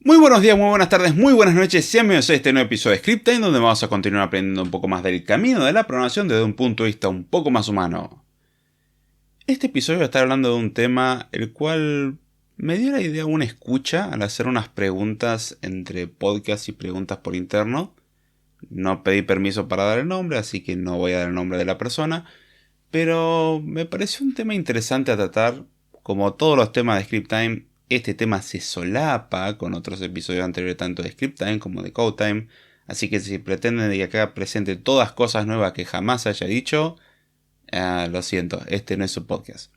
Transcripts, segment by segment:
Muy buenos días, muy buenas tardes, muy buenas noches. Sean bienvenidos a este nuevo episodio de Script Time, donde vamos a continuar aprendiendo un poco más del camino de la programación desde un punto de vista un poco más humano. Este episodio va a estar hablando de un tema el cual me dio la idea una escucha al hacer unas preguntas entre podcast y preguntas por interno. No pedí permiso para dar el nombre, así que no voy a dar el nombre de la persona, pero me pareció un tema interesante a tratar. Como todos los temas de Script Time, este tema se solapa con otros episodios anteriores tanto de Script Time como de Code Time, así que si pretenden que acá presente todas cosas nuevas que jamás haya dicho, lo siento, este no es su podcast.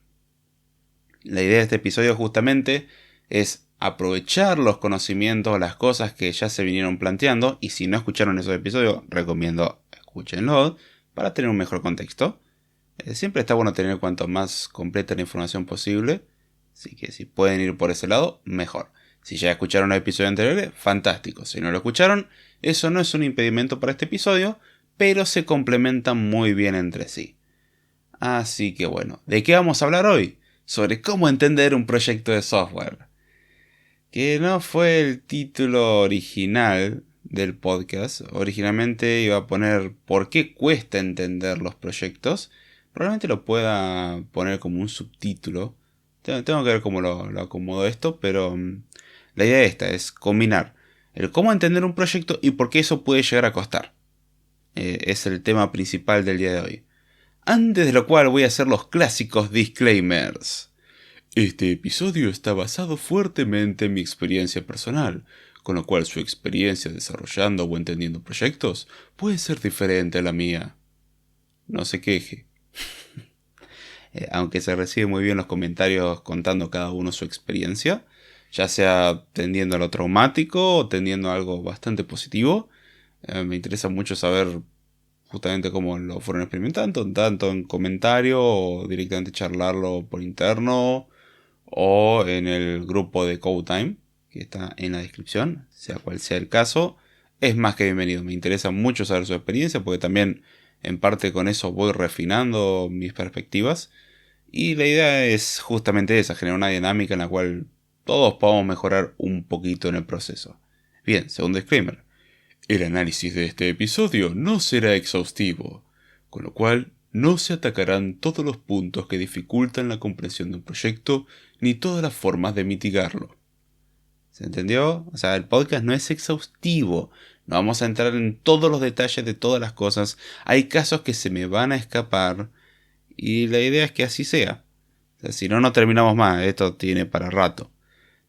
La idea de este episodio justamente es aprovechar los conocimientos, las cosas que ya se vinieron planteando, y si no escucharon esos episodios, recomiendo escúchenlo para tener un mejor contexto. Siempre está bueno tener cuanto más completa la información posible, así que si pueden ir por ese lado, mejor. Si ya escucharon los episodios anteriores, fantástico. Si no lo escucharon, eso no es un impedimento para este episodio, pero se complementan muy bien entre sí. Así que bueno, ¿de qué vamos a hablar hoy? Sobre cómo entender un proyecto de software. Que no fue el título original del podcast. Originalmente iba a poner ¿por qué cuesta entender los proyectos? Probablemente lo pueda poner como un subtítulo. Tengo que ver cómo lo acomodo esto, pero la idea esta es combinar el cómo entender un proyecto y por qué eso puede llegar a costar. Es el tema principal del día de hoy. Antes de lo cual voy a hacer los clásicos disclaimers. Este episodio está basado fuertemente en mi experiencia personal, con lo cual su experiencia desarrollando o entendiendo proyectos puede ser diferente a la mía. No se queje. Aunque se recibe muy bien los comentarios contando cada uno su experiencia, ya sea tendiendo a lo traumático o tendiendo a algo bastante positivo, me interesa mucho saber justamente cómo lo fueron experimentando, tanto en comentario o directamente charlarlo por interno o en el grupo de Code Time, que está en la descripción, sea cual sea el caso, es más que bienvenido. Me interesa mucho saber su experiencia, porque también en parte con eso voy refinando mis perspectivas, y la idea es justamente esa, generar una dinámica en la cual todos podamos mejorar un poquito en el proceso. Bien, segundo disclaimer. El análisis de este episodio no será exhaustivo, con lo cual no se atacarán todos los puntos que dificultan la comprensión de un proyecto, ni todas las formas de mitigarlo. ¿Se entendió? O sea, el podcast no es exhaustivo. No vamos a entrar en todos los detalles de todas las cosas. Hay casos que se me van a escapar y la idea es que así sea. O sea, si no, no terminamos más. Esto tiene para rato.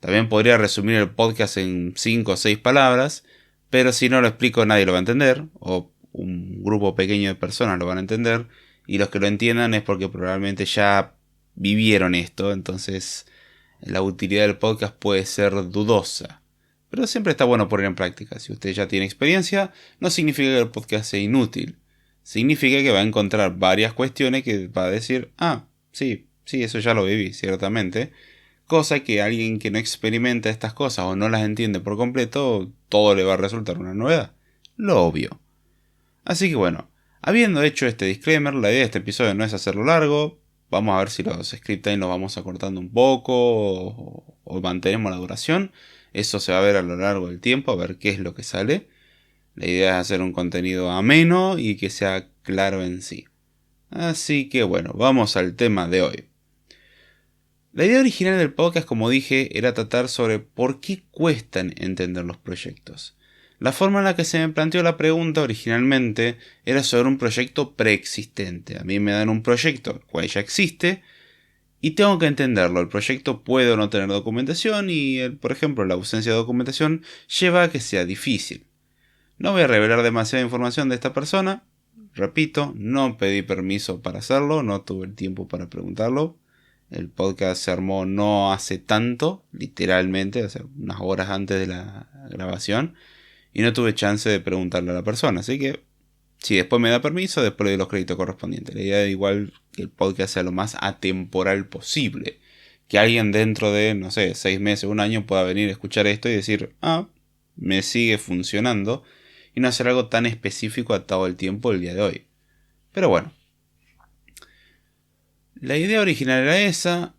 También podría resumir el podcast en 5 o 6 palabras, pero si no lo explico nadie lo va a entender, o un grupo pequeño de personas lo van a entender, y los que lo entiendan es porque probablemente ya vivieron esto, entonces la utilidad del podcast puede ser dudosa. Pero siempre está bueno poner en práctica. Si usted ya tiene experiencia, no significa que el podcast sea inútil. Significa que va a encontrar varias cuestiones que va a decir, sí, eso ya lo viví, ciertamente. Cosa que a alguien que no experimenta estas cosas o no las entiende por completo, todo le va a resultar una novedad. Lo obvio. Así que bueno, habiendo hecho este disclaimer, la idea de este episodio no es hacerlo largo. Vamos a ver si los script time los vamos acortando un poco o mantenemos la duración. Eso se va a ver a lo largo del tiempo, a ver qué es lo que sale. La idea es hacer un contenido ameno y que sea claro en sí. Así que bueno, vamos al tema de hoy. La idea original del podcast, como dije, era tratar sobre por qué cuestan entender los proyectos. La forma en la que se me planteó la pregunta originalmente era sobre un proyecto preexistente. A mí me dan un proyecto, el cual ya existe, y tengo que entenderlo. El proyecto puede o no tener documentación y, por ejemplo, la ausencia de documentación lleva a que sea difícil. No voy a revelar demasiada información de esta persona. Repito, no pedí permiso para hacerlo, no tuve el tiempo para preguntarlo. El podcast se armó no hace tanto, literalmente, hace unas horas antes de la grabación, y no tuve chance de preguntarle a la persona. Así que, si después me da permiso, después le doy los créditos correspondientes. La idea es igual que el podcast sea lo más atemporal posible. Que alguien dentro de, 6 meses, un año pueda venir a escuchar esto y decir, me sigue funcionando, y no hacer algo tan específico atado al tiempo del día de hoy. Pero bueno. La idea original era esa,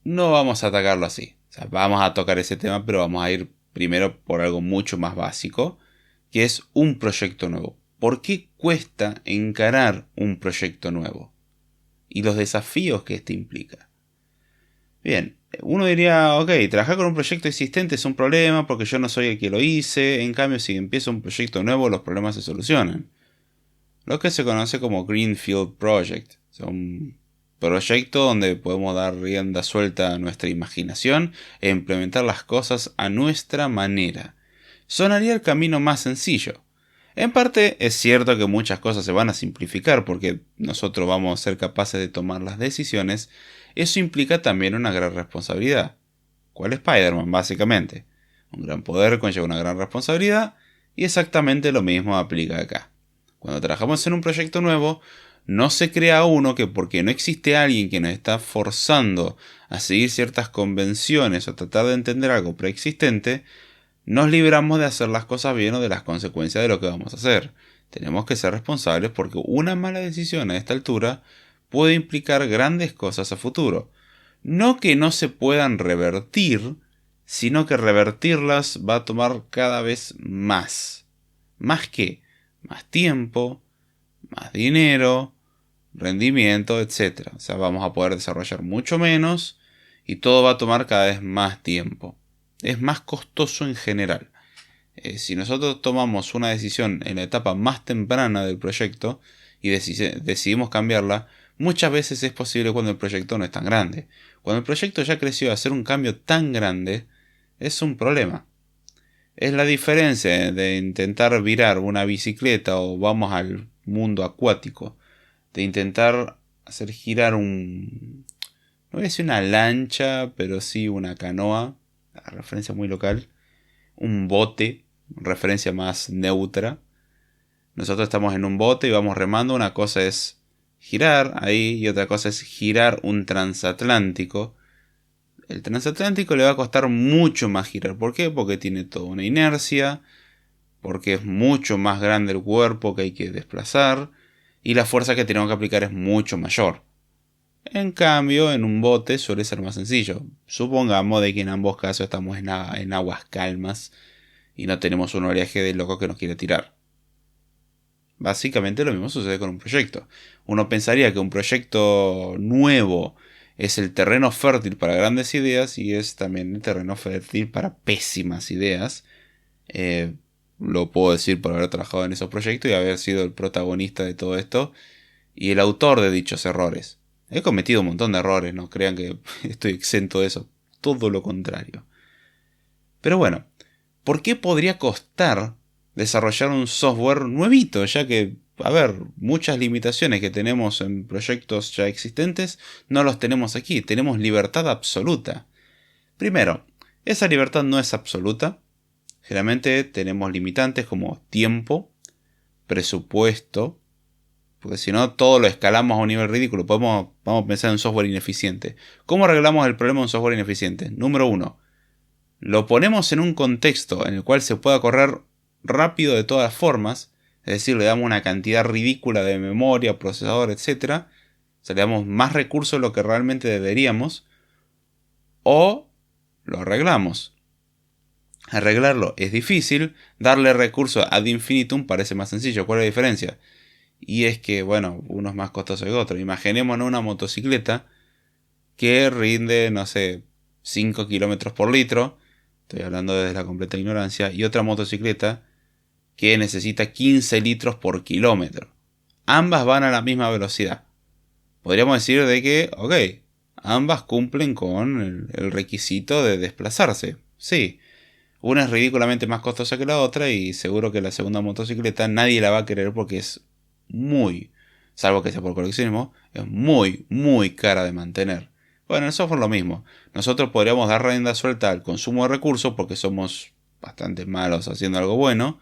no vamos a atacarlo así. O sea, vamos a tocar ese tema, pero vamos a ir primero por algo mucho más básico, que es un proyecto nuevo. ¿Por qué cuesta encarar un proyecto nuevo? Y los desafíos que este implica. Bien, uno diría, ok, trabajar con un proyecto existente es un problema porque yo no soy el que lo hice. En cambio, si empiezo un proyecto nuevo, los problemas se solucionan. Lo que se conoce como Greenfield Project. Son proyectos donde podemos dar rienda suelta a nuestra imaginación e implementar las cosas a nuestra manera. Sonaría el camino más sencillo. En parte es cierto que muchas cosas se van a simplificar porque nosotros vamos a ser capaces de tomar las decisiones. Eso implica también una gran responsabilidad. ¿Cuál es Spider-Man, básicamente? Un gran poder conlleva una gran responsabilidad y exactamente lo mismo aplica acá. Cuando trabajamos en un proyecto nuevo, no se crea uno que porque no existe alguien que nos está forzando a seguir ciertas convenciones o tratar de entender algo preexistente, nos libramos de hacer las cosas bien o de las consecuencias de lo que vamos a hacer. Tenemos que ser responsables porque una mala decisión a esta altura puede implicar grandes cosas a futuro. No que no se puedan revertir, sino que revertirlas va a tomar cada vez más. ¿Más qué? Más tiempo, más dinero, rendimiento, etc. O sea, vamos a poder desarrollar mucho menos y todo va a tomar cada vez más tiempo. Es más costoso en general. Si nosotros tomamos una decisión en la etapa más temprana del proyecto y decidimos cambiarla, muchas veces es posible cuando el proyecto no es tan grande. Cuando el proyecto ya creció a hacer un cambio tan grande, es un problema. Es la diferencia de intentar virar una bicicleta o vamos al mundo acuático. De intentar hacer girar no voy a decir una lancha, pero sí una canoa. La referencia muy local. Un bote, referencia más neutra. Nosotros estamos en un bote y vamos remando. Una cosa es girar ahí y otra cosa es girar un transatlántico. El transatlántico le va a costar mucho más girar. ¿Por qué? Porque tiene toda una inercia, porque es mucho más grande el cuerpo que hay que desplazar y la fuerza que tenemos que aplicar es mucho mayor. En cambio, en un bote suele ser más sencillo. Supongamos de que en ambos casos estamos en aguas calmas y no tenemos un oleaje de loco que nos quiere tirar. Básicamente lo mismo sucede con un proyecto. Uno pensaría que un proyecto nuevo es el terreno fértil para grandes ideas y es también el terreno fértil para pésimas ideas. Lo puedo decir por haber trabajado en esos proyectos y haber sido el protagonista de todo esto y el autor de dichos errores. He cometido un montón de errores, no crean que estoy exento de eso, todo lo contrario. Pero bueno, ¿por qué podría costar desarrollar un software nuevito? Ya que, a ver, muchas limitaciones que tenemos en proyectos ya existentes no los tenemos aquí, tenemos libertad absoluta. Primero, esa libertad no es absoluta. Generalmente tenemos limitantes como tiempo, presupuesto, porque si no todo lo escalamos a un nivel ridículo. Vamos a pensar en un software ineficiente. ¿Cómo arreglamos el problema de un software ineficiente? Número 1. Lo ponemos en un contexto en el cual se pueda correr rápido de todas formas. Es decir, le damos una cantidad ridícula de memoria, procesador, etc. O sea, le damos más recursos de lo que realmente deberíamos. O lo arreglamos. Arreglarlo es difícil. Darle recursos ad infinitum parece más sencillo. ¿Cuál es la diferencia? Y es que, bueno, uno es más costoso que otro. Imaginémonos una motocicleta que rinde, no sé, 5 kilómetros por litro. Estoy hablando desde la completa ignorancia. Y otra motocicleta que necesita 15 litros por kilómetro. Ambas van a la misma velocidad. Podríamos decir de que, ok, ambas cumplen con el requisito de desplazarse. Sí, una es ridículamente más costosa que la otra y seguro que la segunda motocicleta nadie la va a querer porque es muy, salvo que sea por coleccionismo, es muy, muy cara de mantener. Bueno, en el software lo mismo. Nosotros podríamos dar rienda suelta al consumo de recursos porque somos bastante malos haciendo algo bueno,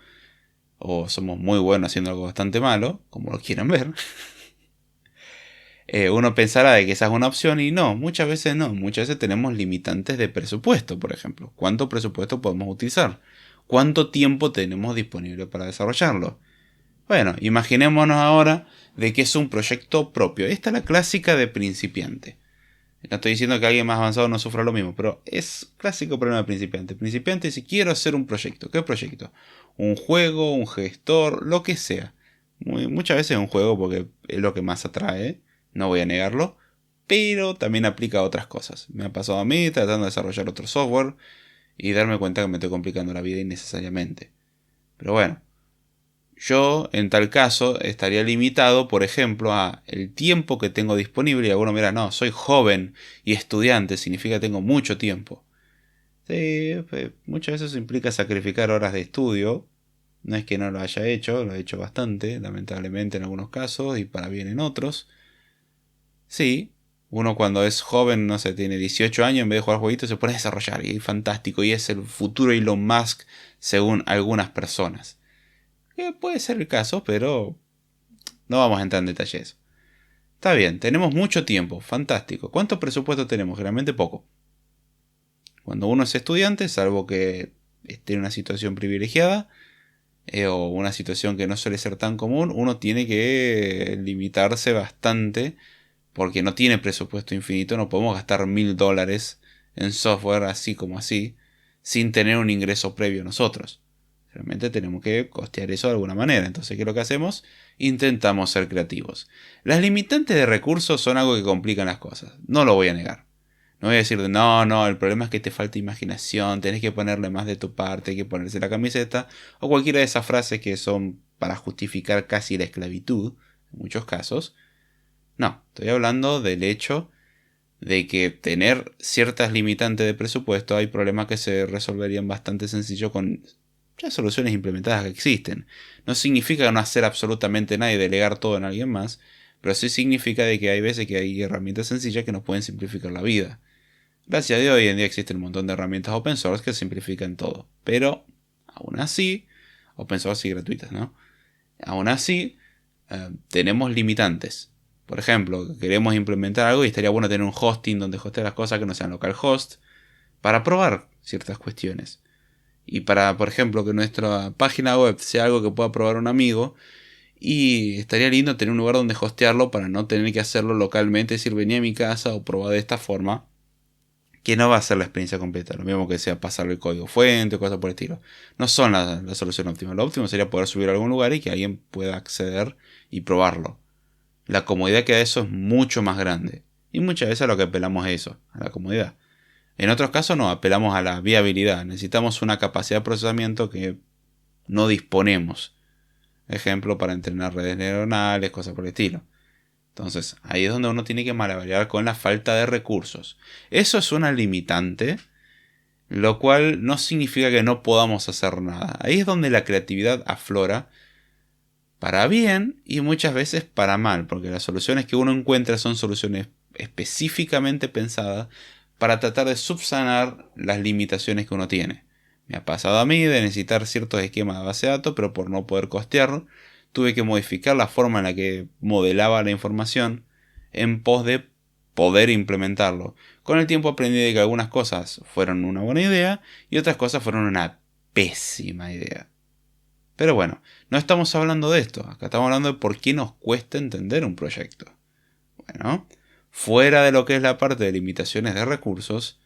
o somos muy buenos haciendo algo bastante malo, como lo quieran ver. Uno pensará de que esa es una opción y no, muchas veces no. Muchas veces tenemos limitantes de presupuesto, por ejemplo. ¿Cuánto presupuesto podemos utilizar? ¿Cuánto tiempo tenemos disponible para desarrollarlo? Bueno, imaginémonos ahora de que es un proyecto propio. Esta es la clásica de principiante. No estoy diciendo que alguien más avanzado no sufra lo mismo, pero es clásico problema de principiante. Principiante, si quiero hacer un proyecto, ¿qué proyecto? Un juego, un gestor, lo que sea. Muchas veces un juego porque es lo que más atrae, no voy a negarlo, pero también aplica a otras cosas. Me ha pasado a mí tratando de desarrollar otro software y darme cuenta que me estoy complicando la vida innecesariamente. Pero bueno, yo en tal caso estaría limitado, por ejemplo, a el tiempo que tengo disponible. Y alguno mira, no, soy joven y estudiante, significa que tengo mucho tiempo. Sí, pues, muchas veces eso implica sacrificar horas de estudio. No es que no lo haya hecho, lo he hecho bastante, lamentablemente en algunos casos y para bien en otros. Sí, uno cuando es joven, no sé, tiene 18 años, en vez de jugar jueguitos se pone a desarrollar y es fantástico y es el futuro Elon Musk según algunas personas. Puede ser el caso, pero no vamos a entrar en detalles. Está bien, tenemos mucho tiempo, fantástico. ¿Cuánto presupuesto tenemos? Generalmente poco. Cuando uno es estudiante, salvo que esté en una situación privilegiada o una situación que no suele ser tan común, uno tiene que limitarse bastante porque no tiene presupuesto infinito. No podemos gastar $1000 en software así como así sin tener un ingreso previo nosotros. Realmente tenemos que costear eso de alguna manera. Entonces, ¿qué es lo que hacemos? Intentamos ser creativos. Las limitantes de recursos son algo que complican las cosas. No lo voy a negar. No voy a decir, no, el problema es que te falta imaginación, tenés que ponerle más de tu parte, hay que ponerse la camiseta, o cualquiera de esas frases que son para justificar casi la esclavitud, en muchos casos. No, estoy hablando del hecho de que tener ciertas limitantes de presupuesto, hay problemas que se resolverían bastante sencillo con ya soluciones implementadas que existen. No significa no hacer absolutamente nada y delegar todo en alguien más, pero sí significa de que hay veces que hay herramientas sencillas que nos pueden simplificar la vida. Gracias a Dios hoy en día existen un montón de herramientas open source que simplifican todo, pero aún así, open source y gratuitas, ¿no? Aún así, tenemos limitantes. Por ejemplo, queremos implementar algo y estaría bueno tener un hosting donde hostear las cosas que no sean localhost para probar ciertas cuestiones. Y para, por ejemplo, que nuestra página web sea algo que pueda probar un amigo. Y estaría lindo tener un lugar donde hostearlo para no tener que hacerlo localmente. Es decir, venía a mi casa o probá de esta forma. Que no va a ser la experiencia completa. Lo mismo que sea pasarle el código fuente o cosas por el estilo. No son la solución óptima. Lo óptimo sería poder subir a algún lugar y que alguien pueda acceder y probarlo. La comodidad que da eso es mucho más grande. Y muchas veces a lo que apelamos es eso, a la comodidad. En otros casos no, apelamos a la viabilidad. Necesitamos una capacidad de procesamiento que no disponemos. Ejemplo, para entrenar redes neuronales, cosas por el estilo. Entonces, ahí es donde uno tiene que malabarear con la falta de recursos. Eso es una limitante, lo cual no significa que no podamos hacer nada. Ahí es donde la creatividad aflora para bien y muchas veces para mal, porque las soluciones que uno encuentra son soluciones específicamente pensadas para tratar de subsanar las limitaciones que uno tiene. Me ha pasado a mí de necesitar ciertos esquemas de base de datos, pero por no poder costear, tuve que modificar la forma en la que modelaba la información en pos de poder implementarlo. Con el tiempo aprendí de que algunas cosas fueron una buena idea y otras cosas fueron una pésima idea. Pero bueno, no estamos hablando de esto. Acá estamos hablando de por qué nos cuesta entender un proyecto. Bueno, fuera de lo que es la parte de limitaciones de recursos,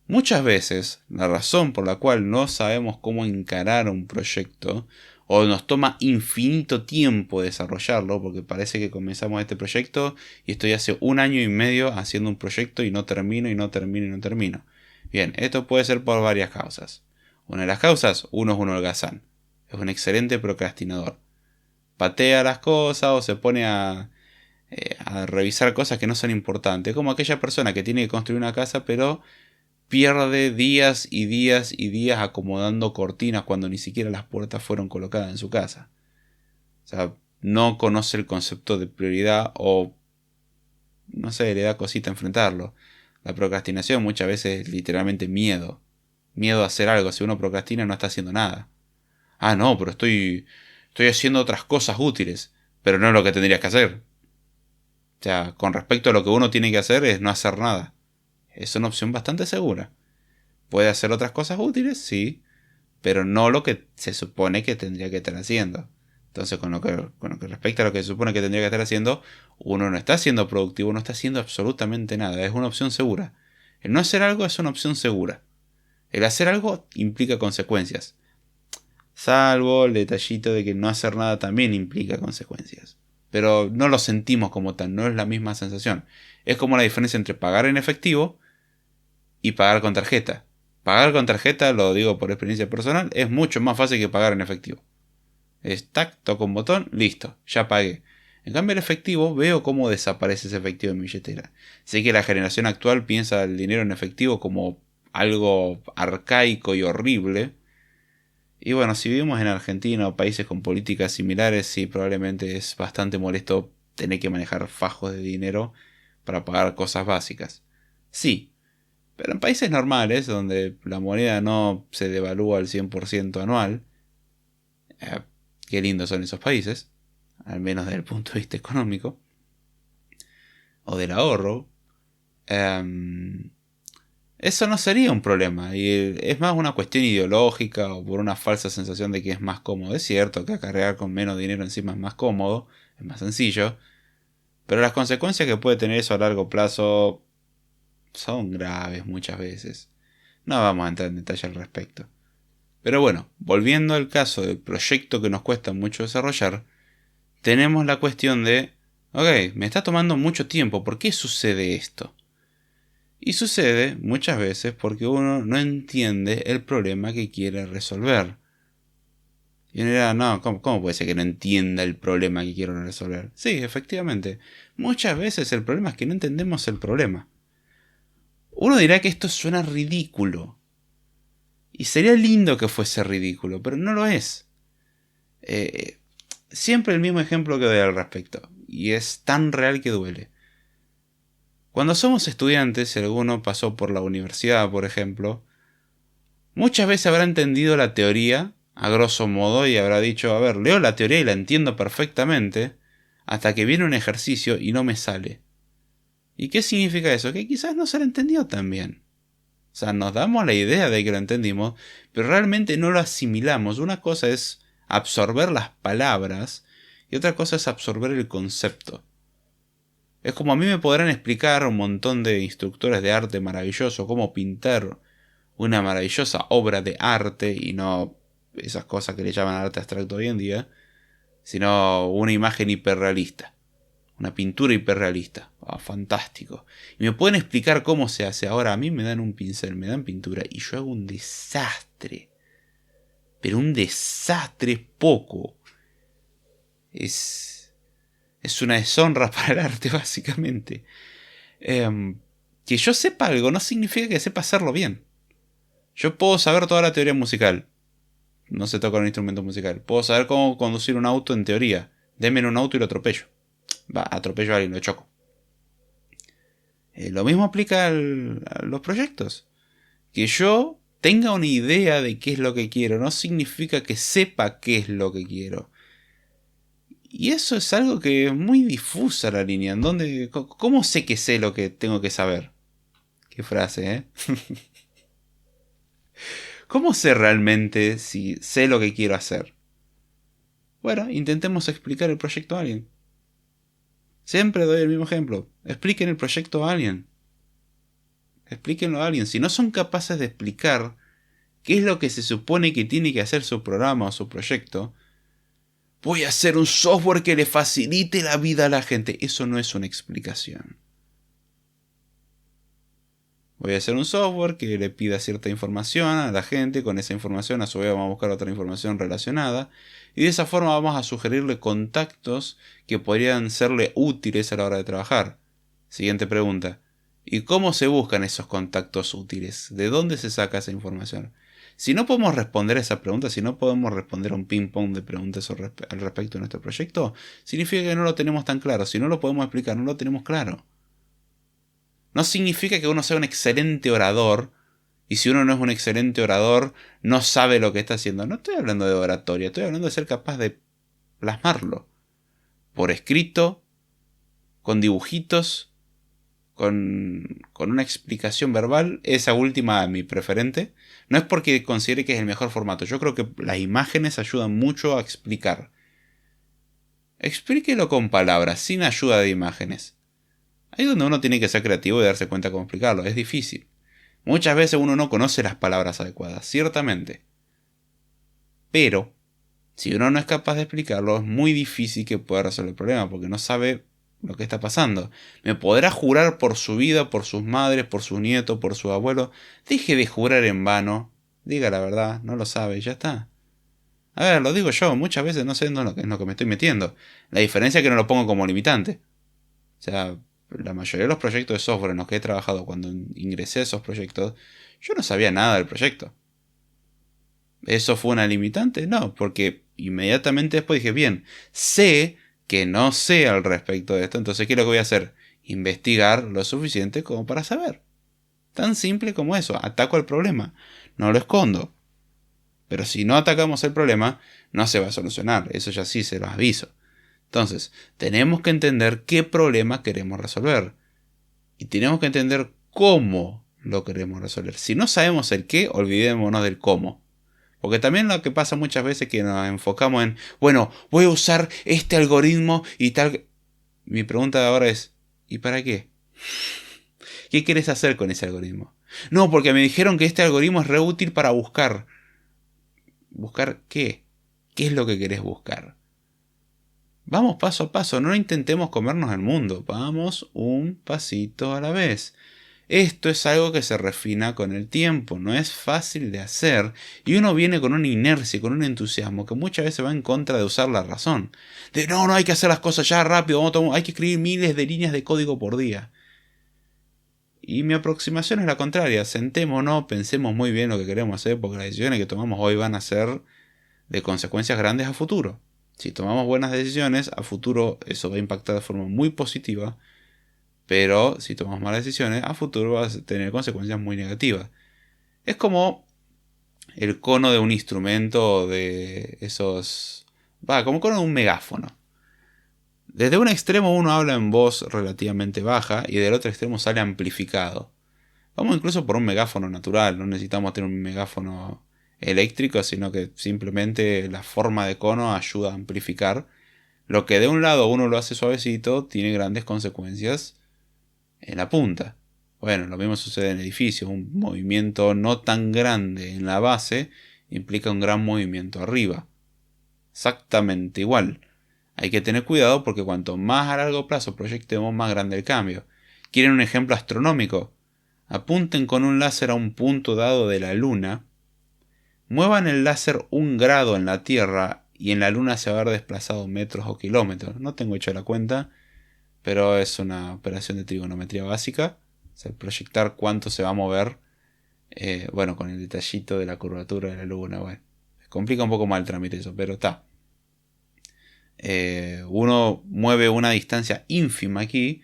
muchas veces la razón por la cual no sabemos cómo encarar un proyecto o nos toma infinito tiempo desarrollarlo, porque parece que comenzamos este proyecto y estoy hace 1 año y medio haciendo un proyecto y no termino y no termino y no termino. Bien, esto puede ser por varias causas. Una de las causas, uno es un holgazán. Es un excelente procrastinador. Patea las cosas o se pone a revisar cosas que no son importantes. Como aquella persona que tiene que construir una casa pero pierde días y días y días acomodando cortinas cuando ni siquiera las puertas fueron colocadas en su casa. O sea, no conoce el concepto de prioridad o no sé, le da cosita enfrentarlo. La procrastinación muchas veces es literalmente miedo. Miedo a hacer algo. Si uno procrastina no está haciendo nada. Ah, no, pero estoy haciendo otras cosas útiles. Pero no es lo que tendrías que hacer. O sea, con respecto a lo que uno tiene que hacer es no hacer nada. Es una opción bastante segura. ¿Puede hacer otras cosas útiles? Sí. Pero no lo que se supone que tendría que estar haciendo. Entonces, con lo que respecta a lo que se supone que tendría que estar haciendo, uno no está siendo productivo, no está haciendo absolutamente nada. Es una opción segura. El no hacer algo es una opción segura. El hacer algo implica consecuencias. Salvo el detallito de que no hacer nada también implica consecuencias. Pero no lo sentimos como tal, no es la misma sensación. Es como la diferencia entre pagar en efectivo y pagar con tarjeta. Pagar con tarjeta, lo digo por experiencia personal, es mucho más fácil que pagar en efectivo. Es tac, toco un botón, listo, ya pagué. En cambio el efectivo, veo cómo desaparece ese efectivo en mi billetera. Sé que la generación actual piensa el dinero en efectivo como algo arcaico y horrible. Y bueno, si vivimos en Argentina o países con políticas similares, sí, probablemente es bastante molesto tener que manejar fajos de dinero para pagar cosas básicas. Sí, pero en países normales, donde la moneda no se devalúa al 100% anual, eh, qué lindos son esos países, al menos desde el punto de vista económico, o del ahorro, eso no sería un problema. Y es más una cuestión ideológica o por una falsa sensación de que es más cómodo. Es cierto que acarrear con menos dinero encima es más cómodo, es más sencillo, pero las consecuencias que puede tener eso a largo plazo son graves muchas veces. No vamos a entrar en detalle al respecto. Pero bueno, volviendo al caso del proyecto que nos cuesta mucho desarrollar, tenemos la cuestión de, ok, me está tomando mucho tiempo, ¿por qué sucede esto? Y sucede muchas veces porque uno no entiende el problema que quiere resolver. Y uno dirá, no, ¿cómo puede ser que no entienda el problema que quiero resolver? Sí, efectivamente, muchas veces el problema es que no entendemos el problema. Uno dirá que esto suena ridículo. Y sería lindo que fuese ridículo, pero no lo es. Siempre el mismo ejemplo que doy al respecto. Y es tan real que duele. Cuando somos estudiantes, si alguno pasó por la universidad, por ejemplo, muchas veces habrá entendido la teoría, a grosso modo, y habrá dicho, a ver, leo la teoría y la entiendo perfectamente, hasta que viene un ejercicio y no me sale. ¿Y qué significa eso? Que quizás no se lo entendió tan bien. O sea, nos damos la idea de que lo entendimos, pero realmente no lo asimilamos. Una cosa es absorber las palabras y otra cosa es absorber el concepto. Es como a mí me podrán explicar un montón de instructores de arte maravilloso cómo pintar una maravillosa obra de arte y no esas cosas que le llaman arte abstracto hoy en día, sino una imagen hiperrealista. Una pintura hiperrealista. Fantástico. Y me pueden explicar cómo se hace. Ahora a mí me dan un pincel, me dan pintura y yo hago un desastre. Pero un desastre es poco. Es una deshonra para el arte, básicamente. Que yo sepa algo no significa que sepa hacerlo bien. Yo puedo saber toda la teoría musical. No sé tocar un instrumento musical. Puedo saber cómo conducir un auto en teoría. Denme en un auto y lo atropello. Atropello a alguien, lo choco. Lo mismo aplica a los proyectos. Que yo tenga una idea de qué es lo que quiero no significa que sepa qué es lo que quiero. Y eso es algo que es muy difusa la línea. ¿En dónde, cómo sé que sé lo que tengo que saber? Qué frase, ¿eh? ¿Cómo sé realmente si sé lo que quiero hacer? Bueno, intentemos explicar el proyecto a alguien. Siempre doy el mismo ejemplo. Expliquen el proyecto a alguien. Explíquenlo a alguien. Si no son capaces de explicar qué es lo que se supone que tiene que hacer su programa o su proyecto, voy a hacer un software que le facilite la vida a la gente. Eso no es una explicación. Voy a hacer un software que le pida cierta información a la gente. Con esa información a su vez vamos a buscar otra información relacionada. Y de esa forma vamos a sugerirle contactos que podrían serle útiles a la hora de trabajar. Siguiente pregunta. ¿Y cómo se buscan esos contactos útiles? ¿De dónde se saca esa información? Si no podemos responder a esa pregunta, si no podemos responder a un ping-pong de preguntas al respecto de nuestro proyecto, significa que no lo tenemos tan claro. Si no lo podemos explicar, no lo tenemos claro. No significa que uno sea un excelente orador, y si uno no es un excelente orador, no sabe lo que está haciendo. No estoy hablando de oratoria, estoy hablando de ser capaz de plasmarlo. Por escrito, con dibujitos, con una explicación verbal. Esa última, mi preferente. No es porque considere que es el mejor formato. Yo creo que las imágenes ayudan mucho a explicar. Explíquelo con palabras, sin ayuda de imágenes. Ahí es donde uno tiene que ser creativo y darse cuenta cómo explicarlo. Es difícil. Muchas veces uno no conoce las palabras adecuadas, ciertamente. Pero, si uno no es capaz de explicarlo, es muy difícil que pueda resolver el problema, porque no sabe lo que está pasando. Me podrá jurar por su vida, por sus madres, por sus nietos, por su abuelo. Deje de jurar en vano. Diga la verdad, no lo sabe, ya está. A ver, lo digo yo, muchas veces no sé en lo que me estoy metiendo. La diferencia es que no lo pongo como limitante. O sea, la mayoría de los proyectos de software en los que he trabajado cuando ingresé a esos proyectos, yo no sabía nada del proyecto. ¿Eso fue una limitante? No, porque inmediatamente después dije, bien, sé que no sé al respecto de esto, entonces ¿qué es lo que voy a hacer? Investigar lo suficiente como para saber. Tan simple como eso, ataco el problema, no lo escondo. Pero si no atacamos el problema, no se va a solucionar, eso ya sí se los aviso. Entonces, tenemos que entender qué problema queremos resolver. Y tenemos que entender cómo lo queremos resolver. Si no sabemos el qué, olvidémonos del cómo. Porque también lo que pasa muchas veces es que nos enfocamos en, bueno, voy a usar este algoritmo y tal. Mi pregunta de ahora es, ¿y para qué? ¿Qué quieres hacer con ese algoritmo? No, porque me dijeron que este algoritmo es re útil para buscar. ¿Buscar qué? ¿Qué es lo que querés buscar? Vamos paso a paso, no intentemos comernos el mundo, vamos un pasito a la vez. Esto es algo que se refina con el tiempo, no es fácil de hacer y uno viene con una inercia, con un entusiasmo que muchas veces va en contra de usar la razón. De no hay que hacer las cosas ya rápido, hay que escribir miles de líneas de código por día. Y mi aproximación es la contraria, sentémonos, pensemos muy bien lo que queremos hacer porque las decisiones que tomamos hoy van a ser de consecuencias grandes a futuro. Si tomamos buenas decisiones, a futuro eso va a impactar de forma muy positiva. Pero si tomamos malas decisiones, a futuro va a tener consecuencias muy negativas. Es como el cono de un instrumento de esos... como el cono de un megáfono. Desde un extremo uno habla en voz relativamente baja y del otro extremo sale amplificado. Vamos incluso por un megáfono natural, no necesitamos tener un megáfono eléctrico, sino que simplemente la forma de cono ayuda a amplificar. Lo que de un lado uno lo hace suavecito tiene grandes consecuencias en la punta. Bueno, lo mismo sucede en edificios. Un movimiento no tan grande en la base implica un gran movimiento arriba. Exactamente igual. Hay que tener cuidado porque cuanto más a largo plazo proyectemos, más grande el cambio. ¿Quieren un ejemplo astronómico? Apunten con un láser a un punto dado de la Luna. Muevan el láser 1 grado en la Tierra y en la Luna se va a haber desplazado metros o kilómetros. No tengo hecho la cuenta, pero es una operación de trigonometría básica. O sea, proyectar cuánto se va a mover, con el detallito de la curvatura de la Luna. Bueno, complica un poco más el trámite eso, pero está. Uno mueve una distancia ínfima aquí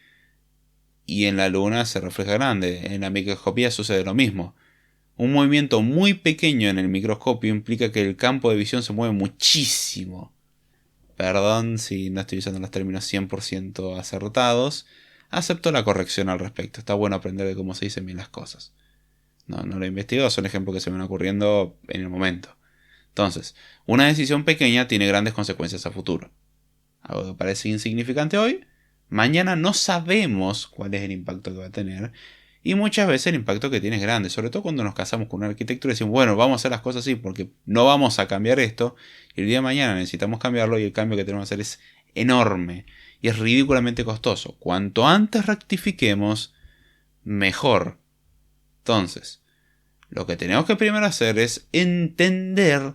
y en la Luna se refleja grande. En la microscopía sucede lo mismo. Un movimiento muy pequeño en el microscopio implica que el campo de visión se mueve muchísimo. Perdón si no estoy usando los términos 100% acertados. Acepto la corrección al respecto. Está bueno aprender de cómo se dicen bien las cosas. No lo he investigado, son ejemplos que se me van ocurriendo en el momento. Entonces, una decisión pequeña tiene grandes consecuencias a futuro. Algo que parece insignificante hoy, mañana no sabemos cuál es el impacto que va a tener. Y muchas veces el impacto que tiene es grande, sobre todo cuando nos casamos con una arquitectura y decimos, bueno, vamos a hacer las cosas así porque no vamos a cambiar esto. Y el día de mañana necesitamos cambiarlo y el cambio que tenemos que hacer es enorme y es ridículamente costoso. Cuanto antes rectifiquemos, mejor. Entonces, lo que tenemos que primero hacer es entender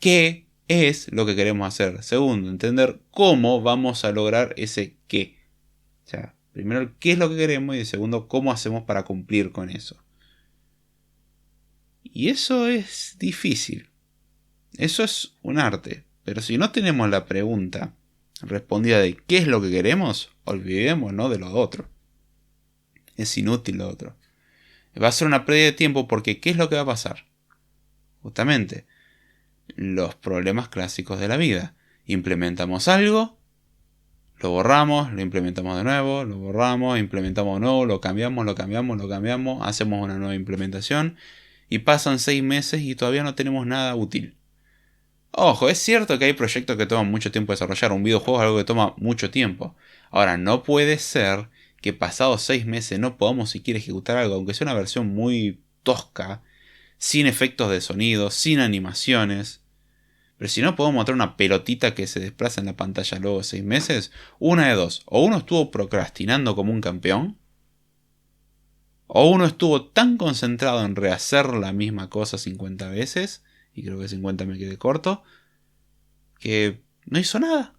qué es lo que queremos hacer. Segundo, entender cómo vamos a lograr ese qué. O sea, primero, qué es lo que queremos y segundo, cómo hacemos para cumplir con eso. Y eso es difícil. Eso es un arte. Pero si no tenemos la pregunta respondida de qué es lo que queremos, olvidémonos de lo otro. Es inútil lo otro. Va a ser una pérdida de tiempo porque ¿qué es lo que va a pasar? Justamente, los problemas clásicos de la vida. Implementamos algo, lo borramos, lo implementamos de nuevo, lo borramos, implementamos de nuevo, lo cambiamos, hacemos una nueva implementación y pasan 6 meses y todavía no tenemos nada útil. Ojo, es cierto que hay proyectos que toman mucho tiempo desarrollar. Un videojuego es algo que toma mucho tiempo. Ahora, no puede ser que pasados 6 meses no podamos siquiera ejecutar algo, aunque sea una versión muy tosca, sin efectos de sonido, sin animaciones. Pero si no podemos mostrar una pelotita que se desplaza en la pantalla luego de 6 meses, una de dos. O uno estuvo procrastinando como un campeón, o uno estuvo tan concentrado en rehacer la misma cosa 50 veces, y creo que 50 me quedé corto, que no hizo nada.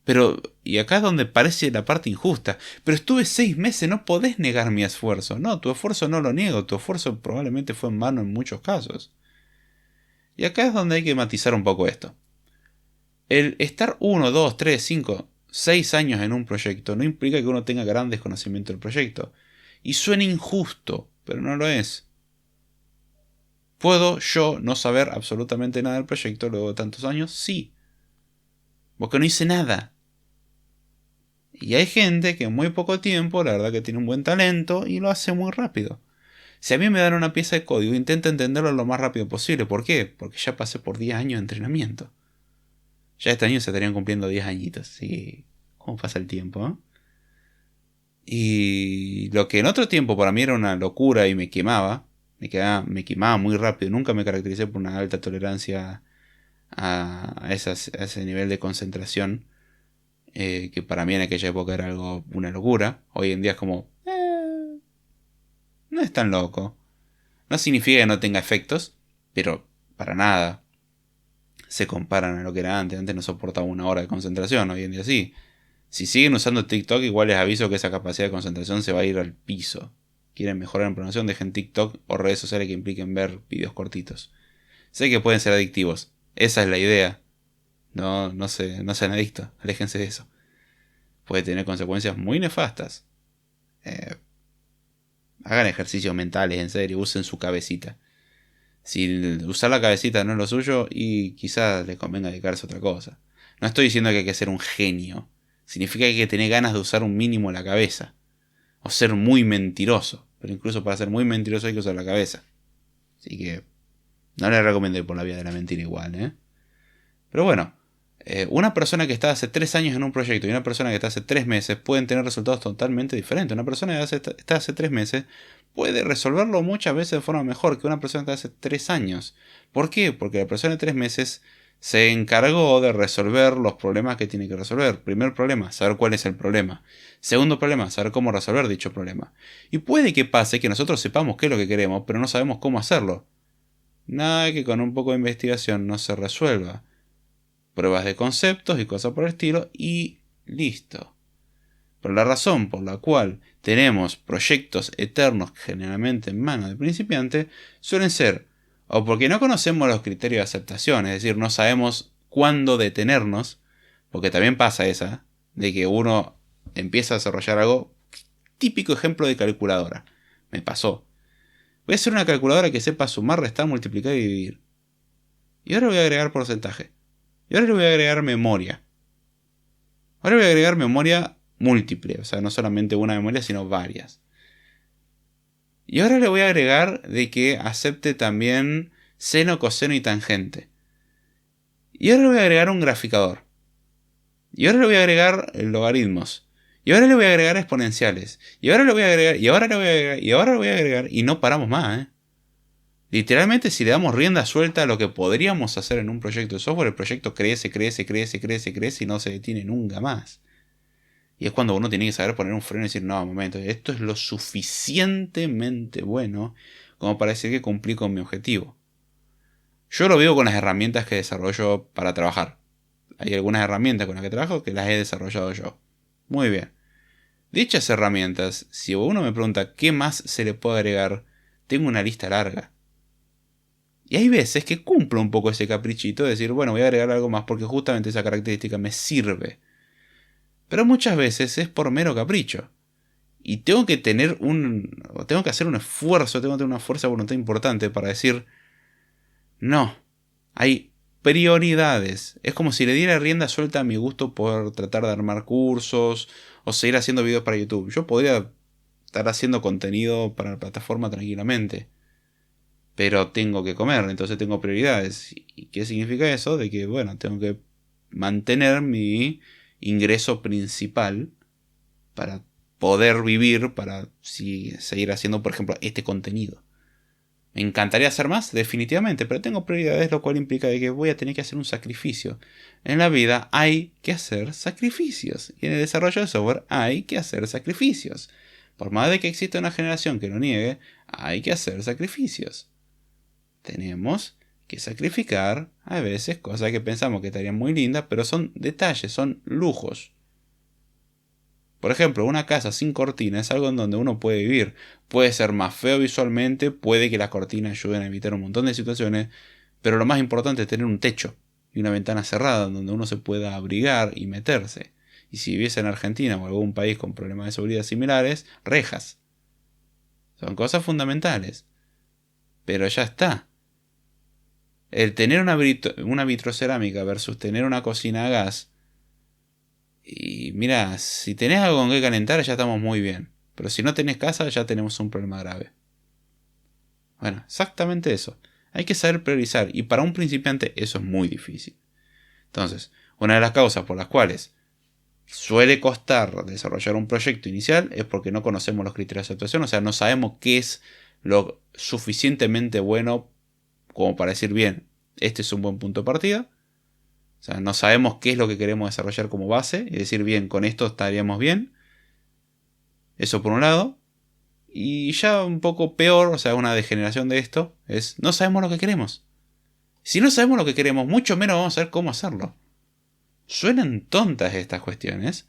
Pero, y acá es donde parece la parte injusta, pero estuve 6 meses, no podés negar mi esfuerzo. No, tu esfuerzo no lo niego, tu esfuerzo probablemente fue en vano en muchos casos. Y acá es donde hay que matizar un poco esto. El estar 1, 2, 3, 5, 6 años en un proyecto no implica que uno tenga grandes conocimientos del proyecto. Y suena injusto, pero no lo es. ¿Puedo yo no saber absolutamente nada del proyecto luego de tantos años? Sí. Porque no hice nada. Y hay gente que en muy poco tiempo, la verdad que tiene un buen talento y lo hace muy rápido. Si a mí me dan una pieza de código, intento entenderlo lo más rápido posible. ¿Por qué? Porque ya pasé por 10 años de entrenamiento. Ya este año se estarían cumpliendo 10 añitos. Sí, cómo pasa el tiempo, ¿eh? Y lo que en otro tiempo para mí era una locura y me quemaba, me quemaba muy rápido. Nunca me caractericé por una alta tolerancia a ese nivel de concentración. Que para mí en aquella época era algo, una locura. Hoy en día es como, no es tan loco. No significa que no tenga efectos, pero para nada se comparan a lo que era antes. Antes no soportaba una hora de concentración, hoy en día sí. Si siguen usando TikTok, igual les aviso que esa capacidad de concentración se va a ir al piso. Quieren mejorar en programación, dejen TikTok o redes sociales que impliquen ver videos cortitos. Sé que pueden ser adictivos. Esa es la idea. No sean adictos. Aléjense de eso. Puede tener consecuencias muy nefastas. Hagan ejercicios mentales, en serio. Usen su cabecita. Si usar la cabecita no es lo suyo, y quizás les convenga dedicarse a otra cosa. No estoy diciendo que hay que ser un genio. Significa que hay que tener ganas de usar un mínimo la cabeza. O ser muy mentiroso. Pero incluso para ser muy mentiroso hay que usar la cabeza. Así que no les recomiendo ir por la vía de la mentira igual, ¿eh? Pero bueno, una persona que está hace 3 años en un proyecto y una persona que está hace 3 meses pueden tener resultados totalmente diferentes. Una persona que está hace 3 meses puede resolverlo muchas veces de forma mejor que una persona que está hace 3 años. ¿Por qué? Porque la persona de 3 meses se encargó de resolver los problemas que tiene que resolver. Primer problema, saber cuál es el problema. Segundo problema, saber cómo resolver dicho problema. Y puede que pase que nosotros sepamos qué es lo que queremos, pero no sabemos cómo hacerlo. Nada que con un poco de investigación no se resuelva. Pruebas de conceptos y cosas por el estilo y listo. Pero la razón por la cual tenemos proyectos eternos generalmente en manos de principiantes suelen ser o porque no conocemos los criterios de aceptación, es decir, no sabemos cuándo detenernos, porque también pasa esa, de que uno empieza a desarrollar algo, típico ejemplo de calculadora, me pasó. Voy a hacer una calculadora que sepa sumar, restar, multiplicar y dividir. Y ahora voy a agregar porcentaje. Y ahora le voy a agregar memoria. Ahora voy a agregar memoria múltiple, o sea, no solamente una memoria, sino varias. Y ahora le voy a agregar de que acepte también seno, coseno y tangente. Y ahora le voy a agregar un graficador. Y ahora le voy a agregar logaritmos. Y ahora le voy a agregar exponenciales. Y ahora le voy a agregar, y ahora le voy a agregar, y ahora le voy a agregar, y no paramos más, ¿eh? Literalmente, si le damos rienda suelta a lo que podríamos hacer en un proyecto de software, el proyecto crece y no se detiene nunca más. Y es cuando uno tiene que saber poner un freno y decir, no, un momento, esto es lo suficientemente bueno como para decir que cumplí con mi objetivo. Yo lo veo con las herramientas que desarrollo para trabajar. Hay algunas herramientas con las que trabajo que las he desarrollado yo. Muy bien. Dichas herramientas, si uno me pregunta qué más se le puede agregar, tengo una lista larga. Y hay veces que cumplo un poco ese caprichito de decir, bueno, voy a agregar algo más porque justamente esa característica me sirve. Pero muchas veces es por mero capricho. Y tengo que tengo que hacer un esfuerzo, tengo que tener una fuerza de voluntad importante para decir, no, hay prioridades. Es como si le diera rienda suelta a mi gusto por tratar de armar cursos o seguir haciendo videos para YouTube. Yo podría estar haciendo contenido para la plataforma tranquilamente. Pero tengo que comer, entonces tengo prioridades. qué significa eso? De que, bueno, tengo que mantener mi ingreso principal para poder vivir, para seguir haciendo, por ejemplo, este contenido. ¿Me encantaría hacer más? Definitivamente, pero tengo prioridades, lo cual implica de que voy a tener que hacer un sacrificio. En la vida hay que hacer sacrificios. Y en el desarrollo de software hay que hacer sacrificios. Por más de que exista una generación que lo niegue, hay que hacer sacrificios. Tenemos que sacrificar a veces cosas que pensamos que estarían muy lindas, pero son detalles, son lujos. Por ejemplo, una casa sin cortina es algo en donde uno puede vivir. Puede ser más feo visualmente, puede que las cortinas ayuden a evitar un montón de situaciones, pero lo más importante es tener un techo y una ventana cerrada donde uno se pueda abrigar y meterse. Y si viviese en Argentina o algún país con problemas de seguridad similares, rejas. Son cosas fundamentales. Pero ya está. El tener una vitrocerámica versus tener una cocina a gas. Y mira, si tenés algo con que calentar ya estamos muy bien. Pero si no tenés casa ya tenemos un problema grave. Bueno, exactamente eso. Hay que saber priorizar. Y para un principiante eso es muy difícil. Entonces, una de las causas por las cuales suele costar desarrollar un proyecto inicial es porque no conocemos los criterios de actuación. O sea, no sabemos qué es lo suficientemente bueno como para decir, bien, este es un buen punto de partida. O sea, no sabemos qué es lo que queremos desarrollar como base y decir, bien, con esto estaríamos bien. Eso por un lado. Y ya un poco peor, o sea, una degeneración de esto, es no sabemos lo que queremos. Si no sabemos lo que queremos, mucho menos vamos a saber cómo hacerlo. Suenan tontas estas cuestiones,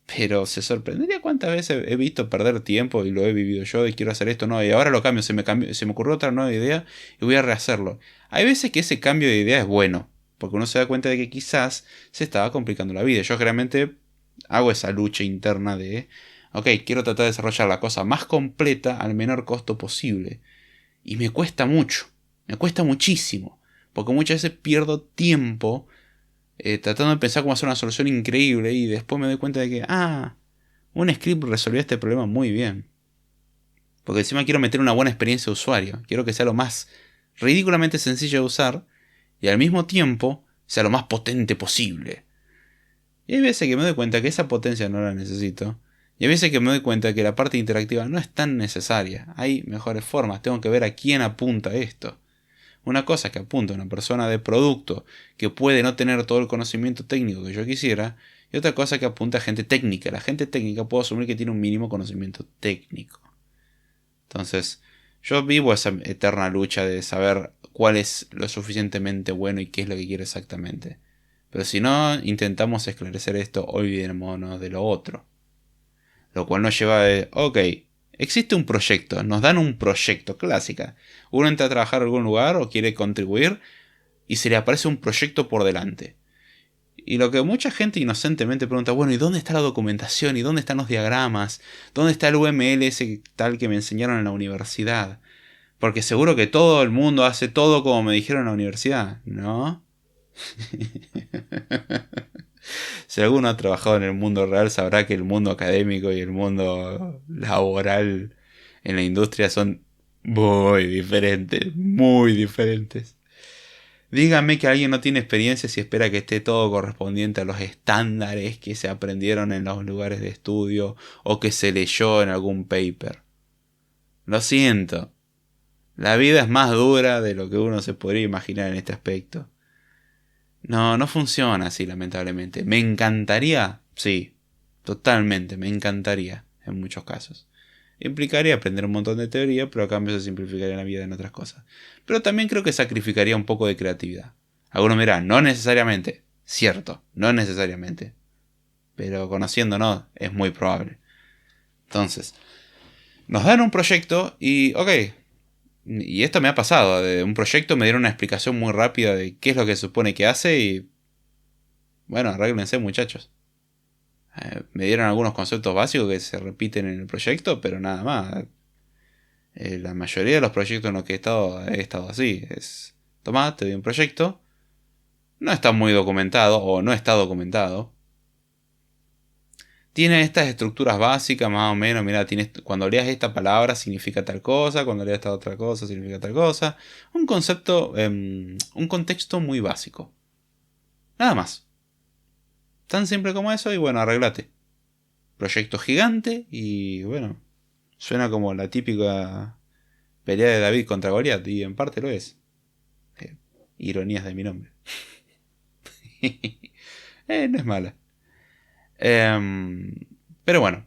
pero se sorprendería cuántas veces he visto perder tiempo y lo he vivido yo y quiero hacer esto, no, y ahora lo cambio, se me ocurrió otra nueva idea y voy a rehacerlo. Hay veces que ese cambio de idea es bueno, porque uno se da cuenta de que quizás se estaba complicando la vida. Yo generalmente hago esa lucha interna de, ok, quiero tratar de desarrollar la cosa más completa al menor costo posible. Y me cuesta mucho, me cuesta muchísimo, porque muchas veces pierdo tiempo tratando de pensar cómo hacer una solución increíble y después me doy cuenta de que, un script resolvió este problema muy bien. Porque encima quiero meter una buena experiencia de usuario, quiero que sea lo más ridículamente sencillo de usar y al mismo tiempo sea lo más potente posible. Y hay veces que me doy cuenta que esa potencia no la necesito. Y hay veces que me doy cuenta que la parte interactiva no es tan necesaria. Hay mejores formas, tengo que ver a quién apunta esto. Una cosa es que apunta a una persona de producto que puede no tener todo el conocimiento técnico que yo quisiera, y otra cosa es que apunta a gente técnica. La gente técnica puedo asumir que tiene un mínimo conocimiento técnico. Entonces, yo vivo esa eterna lucha de saber cuál es lo suficientemente bueno y qué es lo que quiero exactamente. Pero si no intentamos esclarecer esto, olvidémonos de lo otro. Lo cual nos lleva a, ok, existe un proyecto, nos dan un proyecto, clásica. Uno entra a trabajar en algún lugar o quiere contribuir y se le aparece un proyecto por delante. Y lo que mucha gente inocentemente pregunta, bueno, ¿y dónde está la documentación? ¿Y dónde están los diagramas? ¿Dónde está el UML ese tal que me enseñaron en la universidad? Porque seguro que todo el mundo hace todo como me dijeron en la universidad, ¿no? Si alguno ha trabajado en el mundo real sabrá que el mundo académico y el mundo laboral en la industria son muy diferentes, muy diferentes. Dígame que alguien no tiene experiencia si espera que esté todo correspondiente a los estándares que se aprendieron en los lugares de estudio o que se leyó en algún paper. Lo siento, la vida es más dura de lo que uno se podría imaginar en este aspecto. No funciona así, lamentablemente. ¿Me encantaría? Sí, totalmente, me encantaría, en muchos casos. Implicaría aprender un montón de teoría, pero a cambio se simplificaría la vida en otras cosas. Pero también creo que sacrificaría un poco de creatividad. Algunos me dirán, no necesariamente. Cierto, no necesariamente. Pero conociéndonos, es muy probable. Entonces, nos dan un proyecto y, ok, y esto me ha pasado, de un proyecto me dieron una explicación muy rápida de qué es lo que se supone que hace y... Bueno, arréglense muchachos. Me dieron algunos conceptos básicos que se repiten en el proyecto, pero nada más. La mayoría de los proyectos en los que he estado así. Es, tomá, te doy un proyecto. No está muy documentado o no está documentado. tiene estas estructuras básicas, más o menos. Mira, cuando leas esta palabra significa tal cosa, cuando leas esta otra cosa significa tal cosa. Un concepto, un contexto muy básico. Nada más. Tan simple como eso y bueno, arreglate. Proyecto gigante y bueno, suena como la típica pelea de David contra Goliat y en parte lo es. Ironías de mi nombre. No es mala. Pero bueno.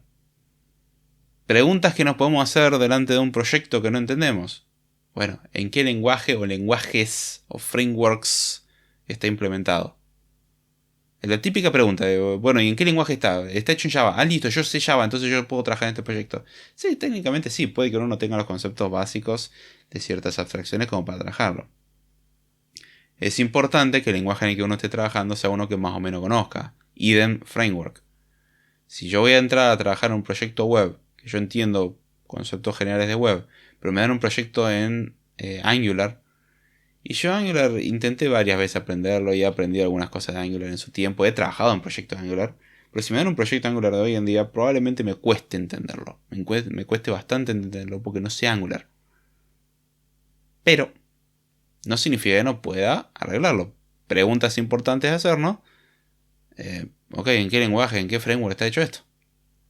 Preguntas que nos podemos hacer delante de un proyecto que no entendemos. Bueno, ¿en qué lenguaje o lenguajes o frameworks está implementado? Es la típica pregunta de, bueno, ¿y en qué lenguaje está? Está hecho en Java. Ah, listo, yo sé Java, entonces yo puedo trabajar en este proyecto. Sí, técnicamente sí, puede que uno no tenga los conceptos básicos de ciertas abstracciones como para trabajarlo. Es importante que el lenguaje en el que uno esté trabajando sea uno que más o menos conozca. Idem framework. Si yo voy a entrar a trabajar en un proyecto web, que yo entiendo conceptos generales de web, pero me dan un proyecto en Angular, y yo Angular intenté varias veces aprenderlo y he aprendido algunas cosas de Angular en su tiempo, he trabajado en proyectos de Angular, pero si me dan un proyecto Angular de hoy en día, probablemente me cueste entenderlo, me cueste bastante entenderlo porque no sé Angular. Pero no significa que no pueda arreglarlo. Preguntas importantes a hacernos. Ok, ¿en qué lenguaje, en qué framework está hecho esto?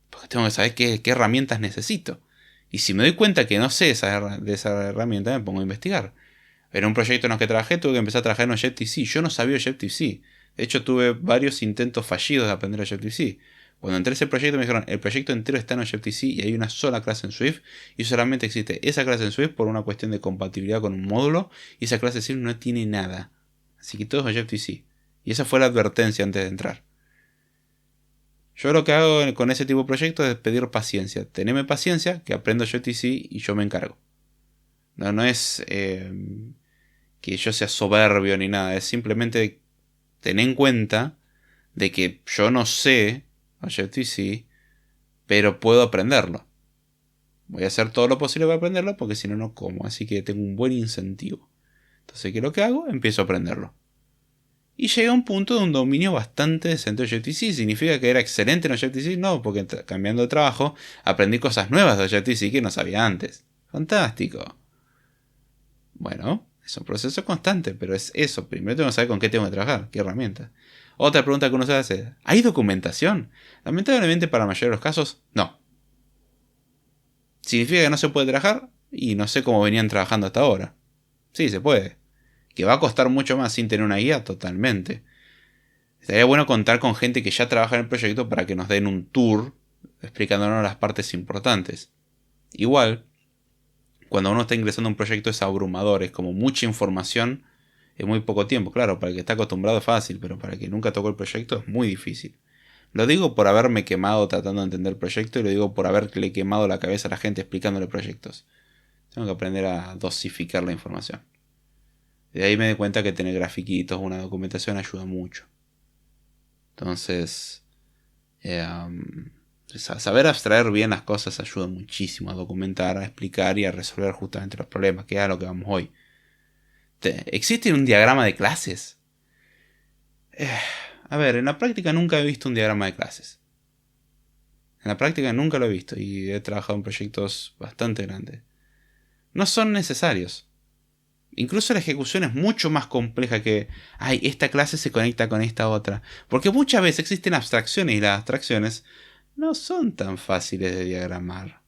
Porque tengo que saber qué herramientas necesito. Y si me doy cuenta que no sé de esa herramienta, me pongo a investigar. En un proyecto en el que trabajé, tuve que empezar a trabajar en Objective-C. Yo no sabía Objective-C. De hecho, tuve varios intentos fallidos de aprender Objective-C. Cuando entré a ese proyecto me dijeron, el proyecto entero está en Objective-C y hay una sola clase en Swift. Y solamente existe esa clase en Swift por una cuestión de compatibilidad con un módulo. Y esa clase en Swift no tiene nada. Así que todo es Objective-C. Y esa fue la advertencia antes de entrar. Yo lo que hago con ese tipo de proyectos es pedir paciencia. Teneme paciencia, que aprendo Objective-C y yo me encargo. No es que yo sea soberbio ni nada. Es simplemente tener en cuenta de que yo no sé Objective-C, pero puedo aprenderlo. Voy a hacer todo lo posible para aprenderlo porque si no, no como. Así que tengo un buen incentivo. Entonces, ¿qué es lo que hago? Empiezo a aprenderlo. Y llegué a un punto de un dominio bastante decente de Objective-C. ¿Significa que era excelente en Objective-C? No, porque cambiando de trabajo aprendí cosas nuevas de Objective-C que no sabía antes. Fantástico. Bueno, es un proceso constante, pero es eso. Primero tengo que saber con qué tengo que trabajar, qué herramienta. Otra pregunta que uno se hace, ¿hay documentación? Lamentablemente para la mayoría de los casos, no. ¿Significa que no se puede trabajar? Y no sé cómo venían trabajando hasta ahora. Sí, se puede. ¿Que va a costar mucho más sin tener una guía? Totalmente. Estaría bueno contar con gente que ya trabaja en el proyecto para que nos den un tour explicándonos las partes importantes. Igual, cuando uno está ingresando a un proyecto es abrumador, es como mucha información en muy poco tiempo. Claro, para el que está acostumbrado es fácil, pero para el que nunca tocó el proyecto es muy difícil. Lo digo por haberme quemado tratando de entender el proyecto y lo digo por haberle quemado la cabeza a la gente explicándole proyectos. Tengo que aprender a dosificar la información. De ahí me di cuenta que tener grafiquitos, una documentación ayuda mucho. Entonces, saber abstraer bien las cosas ayuda muchísimo a documentar, a explicar y a resolver justamente los problemas, que es a lo que vamos hoy. ¿Existe un diagrama de clases? A ver, en la práctica nunca he visto un diagrama de clases. En la práctica nunca lo he visto y he trabajado en proyectos bastante grandes. No son necesarios. Incluso la ejecución es mucho más compleja que, ay, esta clase se conecta con esta otra. Porque muchas veces existen abstracciones y las abstracciones no son tan fáciles de diagramar.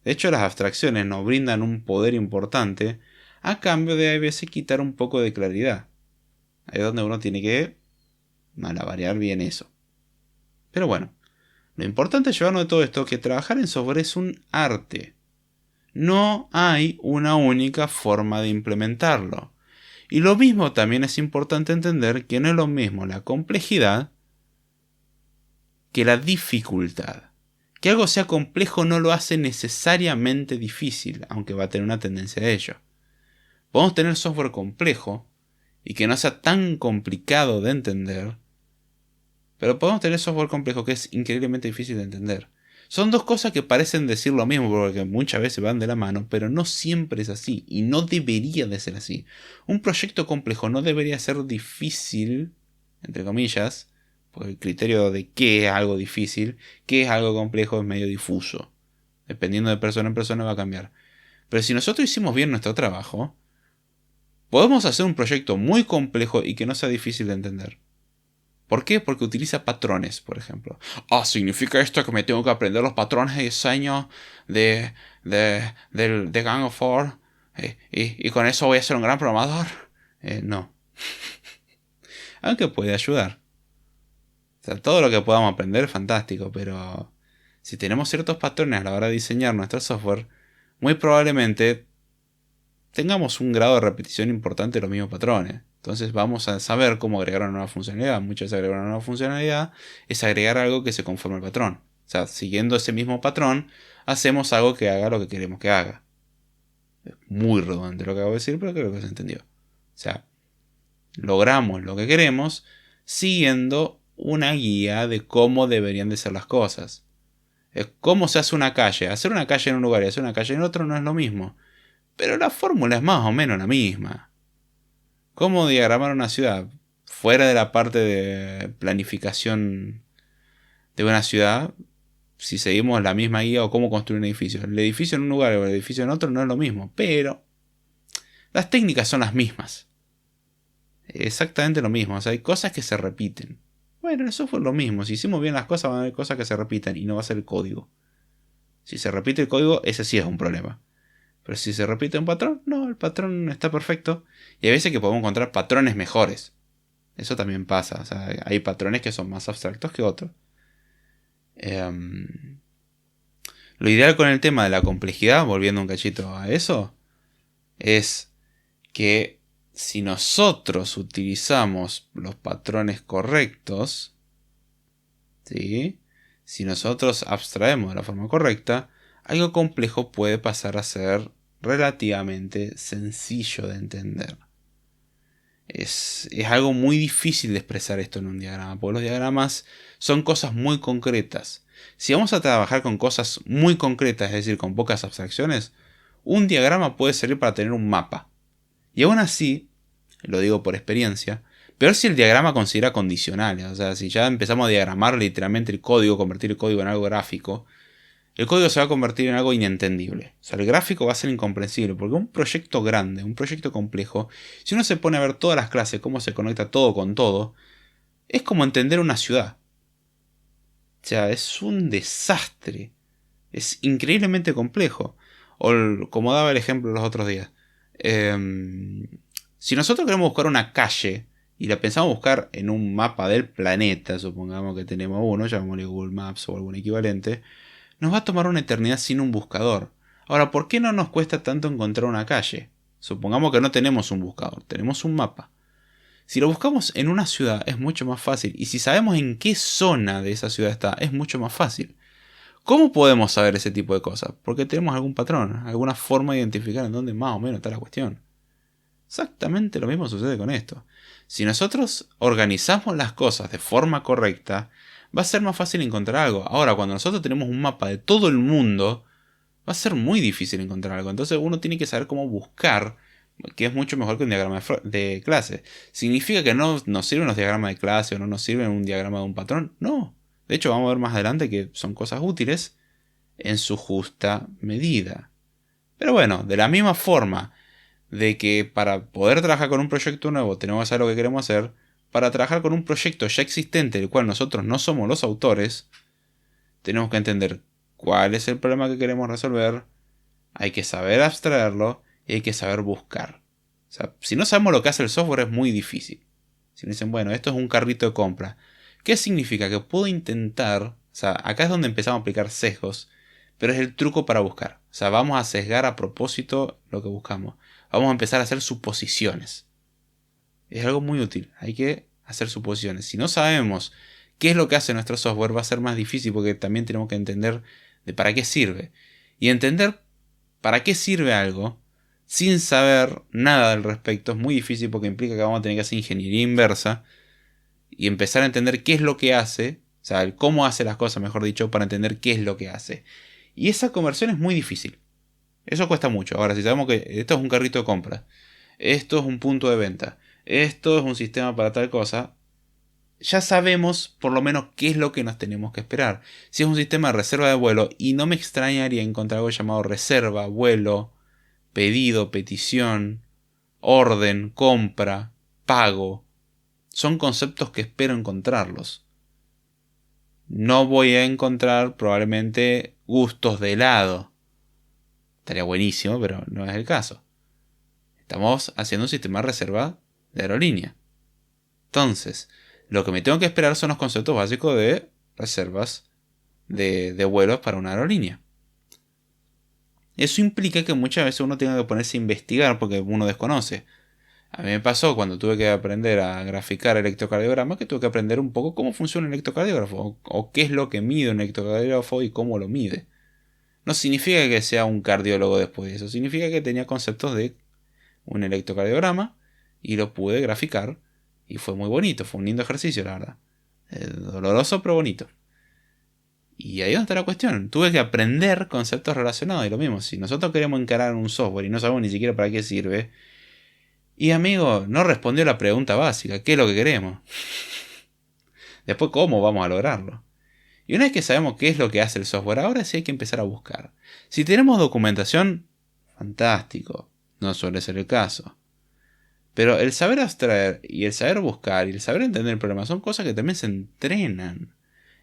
De hecho, las abstracciones nos brindan un poder importante a cambio de a veces quitar un poco de claridad. Ahí es donde uno tiene que malabarear bien eso. Pero bueno, lo importante es llevarnos de todo esto que trabajar en software es un arte. No hay una única forma de implementarlo. Y lo mismo también es importante entender que no es lo mismo la complejidad que la dificultad. Que algo sea complejo no lo hace necesariamente difícil, aunque va a tener una tendencia a ello. Podemos tener software complejo y que no sea tan complicado de entender, pero podemos tener software complejo que es increíblemente difícil de entender. Son dos cosas que parecen decir lo mismo porque muchas veces van de la mano, pero no siempre es así y no debería de ser así. Un proyecto complejo no debería ser difícil, entre comillas, Porque el criterio de qué es algo difícil, qué es algo complejo es medio difuso. Dependiendo de persona en persona va a cambiar. Pero si nosotros hicimos bien nuestro trabajo, podemos hacer un proyecto muy complejo y que no sea difícil de entender. ¿Por qué? Porque utiliza patrones, por ejemplo. ¿Significa esto que me tengo que aprender los patrones de diseño de Gang of Four? ¿Y con eso voy a ser un gran programador? No. Aunque puede ayudar. O sea, todo lo que podamos aprender es fantástico, pero si tenemos ciertos patrones a la hora de diseñar nuestro software, muy probablemente tengamos un grado de repetición importante de los mismos patrones. Entonces vamos a saber cómo agregar una nueva funcionalidad. Muchas veces agregar una nueva funcionalidad es agregar algo que se conforme al patrón. O sea, siguiendo ese mismo patrón, hacemos algo que haga lo que queremos que haga. Es muy redundante lo que acabo de decir, pero creo que se entendió. O sea, logramos lo que queremos siguiendo una guía de cómo deberían de ser las cosas. ¿Cómo se hace una calle? Hacer una calle en un lugar y hacer una calle en otro no es lo mismo. Pero la fórmula es más o menos la misma. ¿Cómo diagramar una ciudad? Fuera de la parte de planificación de una ciudad, si seguimos la misma guía o cómo construir un edificio. El edificio en un lugar o el edificio en otro no es lo mismo, pero las técnicas son las mismas. Exactamente lo mismo. O sea, hay cosas que se repiten. Bueno, eso fue lo mismo. Si hicimos bien las cosas, van a haber cosas que se repiten y no va a ser el código. Si se repite el código, ese sí es un problema. Pero si se repite un patrón, no, el patrón está perfecto. Y hay veces que podemos encontrar patrones mejores. Eso también pasa. O sea, hay patrones que son más abstractos que otros. Lo ideal con el tema de la complejidad, volviendo un cachito a eso, es que si nosotros utilizamos los patrones correctos, ¿sí? Si nosotros abstraemos de la forma correcta, algo complejo puede pasar a ser relativamente sencillo de entender. Es algo muy difícil de expresar esto en un diagrama, porque los diagramas son cosas muy concretas. Si vamos a trabajar con cosas muy concretas, es decir, con pocas abstracciones, un diagrama puede servir para tener un mapa. Y aún así, lo digo por experiencia, peor si el diagrama considera condicionales. O sea, si ya empezamos a diagramar literalmente el código, convertir el código en algo gráfico, el código se va a convertir en algo inentendible. O sea, el gráfico va a ser incomprensible, porque un proyecto grande, un proyecto complejo, si uno se pone a ver todas las clases, cómo se conecta todo con todo, es como entender una ciudad. O sea, es un desastre. Es increíblemente complejo. O como daba el ejemplo los otros días. Si nosotros queremos buscar una calle y la pensamos buscar en un mapa del planeta, supongamos que tenemos uno, llamémosle Google Maps o algún equivalente, nos va a tomar una eternidad sin un buscador. Ahora, ¿por qué no nos cuesta tanto encontrar una calle? Supongamos que no tenemos un buscador, tenemos un mapa. Si lo buscamos en una ciudad es mucho más fácil, y si sabemos en qué zona de esa ciudad está, es mucho más fácil. ¿Cómo podemos saber ese tipo de cosas? Porque tenemos algún patrón, alguna forma de identificar en dónde más o menos está la cuestión. Exactamente lo mismo sucede con esto. Si nosotros organizamos las cosas de forma correcta, va a ser más fácil encontrar algo. Ahora, cuando nosotros tenemos un mapa de todo el mundo, va a ser muy difícil encontrar algo. Entonces uno tiene que saber cómo buscar, que es mucho mejor que un diagrama de clase. ¿Significa que no nos sirven los diagramas de clase o no nos sirven un diagrama de un patrón? No. De hecho, vamos a ver más adelante que son cosas útiles en su justa medida. Pero bueno, de la misma forma de que para poder trabajar con un proyecto nuevo tenemos que saber lo que queremos hacer, para trabajar con un proyecto ya existente del cual nosotros no somos los autores, tenemos que entender cuál es el problema que queremos resolver, hay que saber abstraerlo y hay que saber buscar. O sea, si no sabemos lo que hace el software es muy difícil. Si me dicen, bueno, esto es un carrito de compra, ¿qué significa? Que puedo intentar, o sea, acá es donde empezamos a aplicar sesgos, pero es el truco para buscar. O sea, vamos a sesgar a propósito lo que buscamos. Vamos a empezar a hacer suposiciones. Es algo muy útil. Hay que hacer suposiciones. Si no sabemos qué es lo que hace nuestro software, va a ser más difícil porque también tenemos que entender de para qué sirve. Y entender para qué sirve algo sin saber nada al respecto es muy difícil porque implica que vamos a tener que hacer ingeniería inversa y empezar a entender qué es lo que hace, o sea, el cómo hace las cosas, mejor dicho, para entender qué es lo que hace. Y esa conversión es muy difícil. Eso cuesta mucho. Ahora, si sabemos que esto es un carrito de compra, esto es un punto de venta, esto es un sistema para tal cosa, ya sabemos por lo menos qué es lo que nos tenemos que esperar. Si es un sistema de reserva de vuelo, y no me extrañaría encontrar algo llamado reserva, vuelo, pedido, petición, orden, compra, pago. Son conceptos que espero encontrarlos. No voy a encontrar probablemente gustos de helado. Estaría buenísimo, pero no es el caso. Estamos haciendo un sistema de reserva de aerolínea. Entonces, lo que me tengo que esperar son los conceptos básicos de reservas de vuelos para una aerolínea. Eso implica que muchas veces uno tenga que ponerse a investigar porque uno desconoce. A mí me pasó cuando tuve que aprender a graficar electrocardiograma que tuve que aprender un poco cómo funciona un electrocardiógrafo o qué es lo que mide un electrocardiógrafo y cómo lo mide. No significa que sea un cardiólogo después de eso, significa que tenía conceptos de un electrocardiograma y lo pude graficar y fue muy bonito, fue un lindo ejercicio la verdad. Doloroso pero bonito. Y ahí es donde está la cuestión. Tuve que aprender conceptos relacionados y lo mismo. Si nosotros queremos encarar un software y no sabemos ni siquiera para qué sirve, y amigo, no respondió la pregunta básica, ¿qué es lo que queremos? Después, ¿cómo vamos a lograrlo? Y una vez que sabemos qué es lo que hace el software, ahora sí hay que empezar a buscar. Si tenemos documentación, fantástico, no suele ser el caso. Pero el saber abstraer y el saber buscar y el saber entender el problema son cosas que también se entrenan.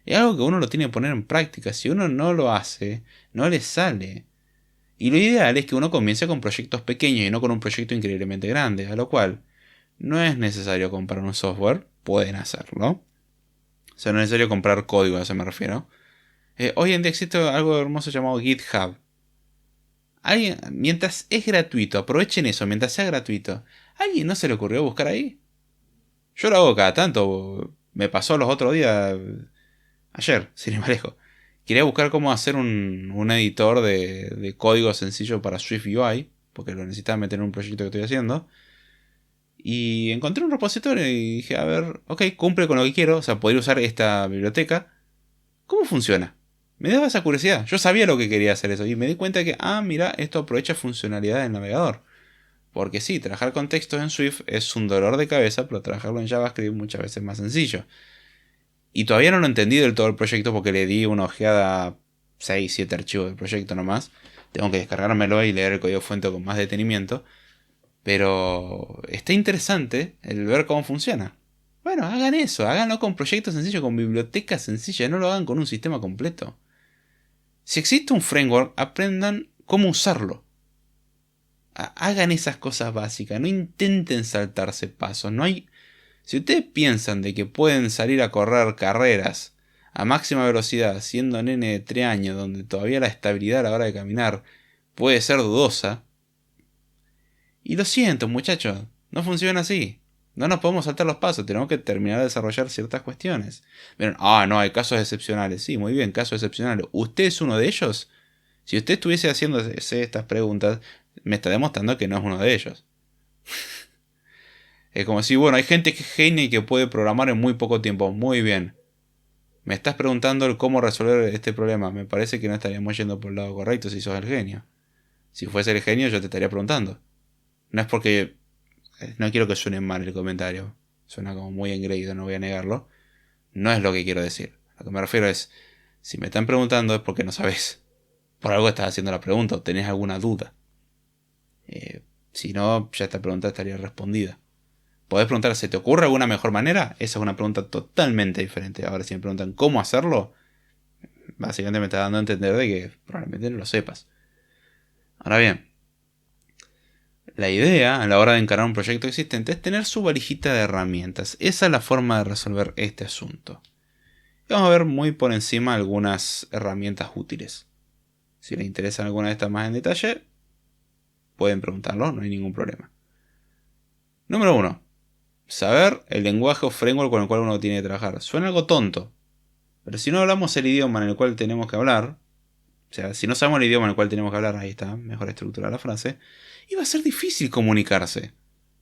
Es algo que uno lo tiene que poner en práctica. Si uno no lo hace, no le sale. Y lo ideal es que uno comience con proyectos pequeños y no con un proyecto increíblemente grande, a lo cual no es necesario comprar un software, pueden hacerlo. O sea, no es necesario comprar código, a eso me refiero. Hoy en día existe algo hermoso llamado GitHub. Mientras es gratuito, aprovechen eso, mientras sea gratuito. ¿A alguien no se le ocurrió buscar ahí? Yo lo hago cada tanto. Me pasó los otros días. Ayer, sin ir más lejos. Quería buscar cómo hacer un editor de código sencillo para Swift UI, porque lo necesitaba meter en un proyecto que estoy haciendo. Y encontré un repositorio y dije, a ver, ok, cumple con lo que quiero, o sea, poder usar esta biblioteca. ¿Cómo funciona? Me daba esa curiosidad. Yo sabía lo que quería hacer eso y me di cuenta que, mira, esto aprovecha funcionalidad del navegador. Porque sí, trabajar con textos en Swift es un dolor de cabeza, pero trabajarlo en JavaScript muchas veces es más sencillo. Y todavía no lo entendí del todo el proyecto porque le di una ojeada a 6, 7 archivos del proyecto nomás. Tengo que descargármelo y leer el código fuente con más detenimiento. Pero está interesante el ver cómo funciona. Bueno, hagan eso, háganlo con proyectos sencillos, con bibliotecas sencillas, no lo hagan con un sistema completo. Si existe un framework, aprendan cómo usarlo. Hagan esas cosas básicas, no intenten saltarse pasos, no hay... Si ustedes piensan de que pueden salir a correr carreras a máxima velocidad siendo nene de 3 años donde todavía la estabilidad a la hora de caminar puede ser dudosa, y lo siento muchachos, no funciona así. No nos podemos saltar los pasos, tenemos que terminar de desarrollar ciertas cuestiones. Miren, no, hay casos excepcionales. Sí, muy bien, casos excepcionales. ¿Usted es uno de ellos? Si usted estuviese haciéndose estas preguntas, me está demostrando que no es uno de ellos. Es como si, bueno, hay gente que es genia y que puede programar en muy poco tiempo. Muy bien. Me estás preguntando el cómo resolver este problema. Me parece que no estaríamos yendo por el lado correcto si sos el genio. Si fuese el genio, yo te estaría preguntando. No es porque... No quiero que suene mal el comentario. Suena como muy engreído, no voy a negarlo. No es lo que quiero decir. A lo que me refiero es... Si me están preguntando es porque no sabes. Por algo estás haciendo la pregunta o tenés alguna duda. Si no, ya esta pregunta estaría respondida. Podés preguntar, ¿se te ocurre alguna mejor manera? Esa es una pregunta totalmente diferente. Ahora, si me preguntan cómo hacerlo, básicamente me está dando a entender de que probablemente no lo sepas. Ahora bien, la idea a la hora de encarar un proyecto existente es tener su valijita de herramientas. Esa es la forma de resolver este asunto. Y vamos a ver muy por encima algunas herramientas útiles. Si les interesan alguna de estas más en detalle, pueden preguntarlo, no hay ningún problema. Número 1. Saber el lenguaje o framework con el cual uno tiene que trabajar. Suena algo tonto, pero si no hablamos el idioma en el cual tenemos que hablar, o sea, si no sabemos el idioma en el cual tenemos que hablar, ahí está, mejor estructurada la frase, y va a ser difícil comunicarse.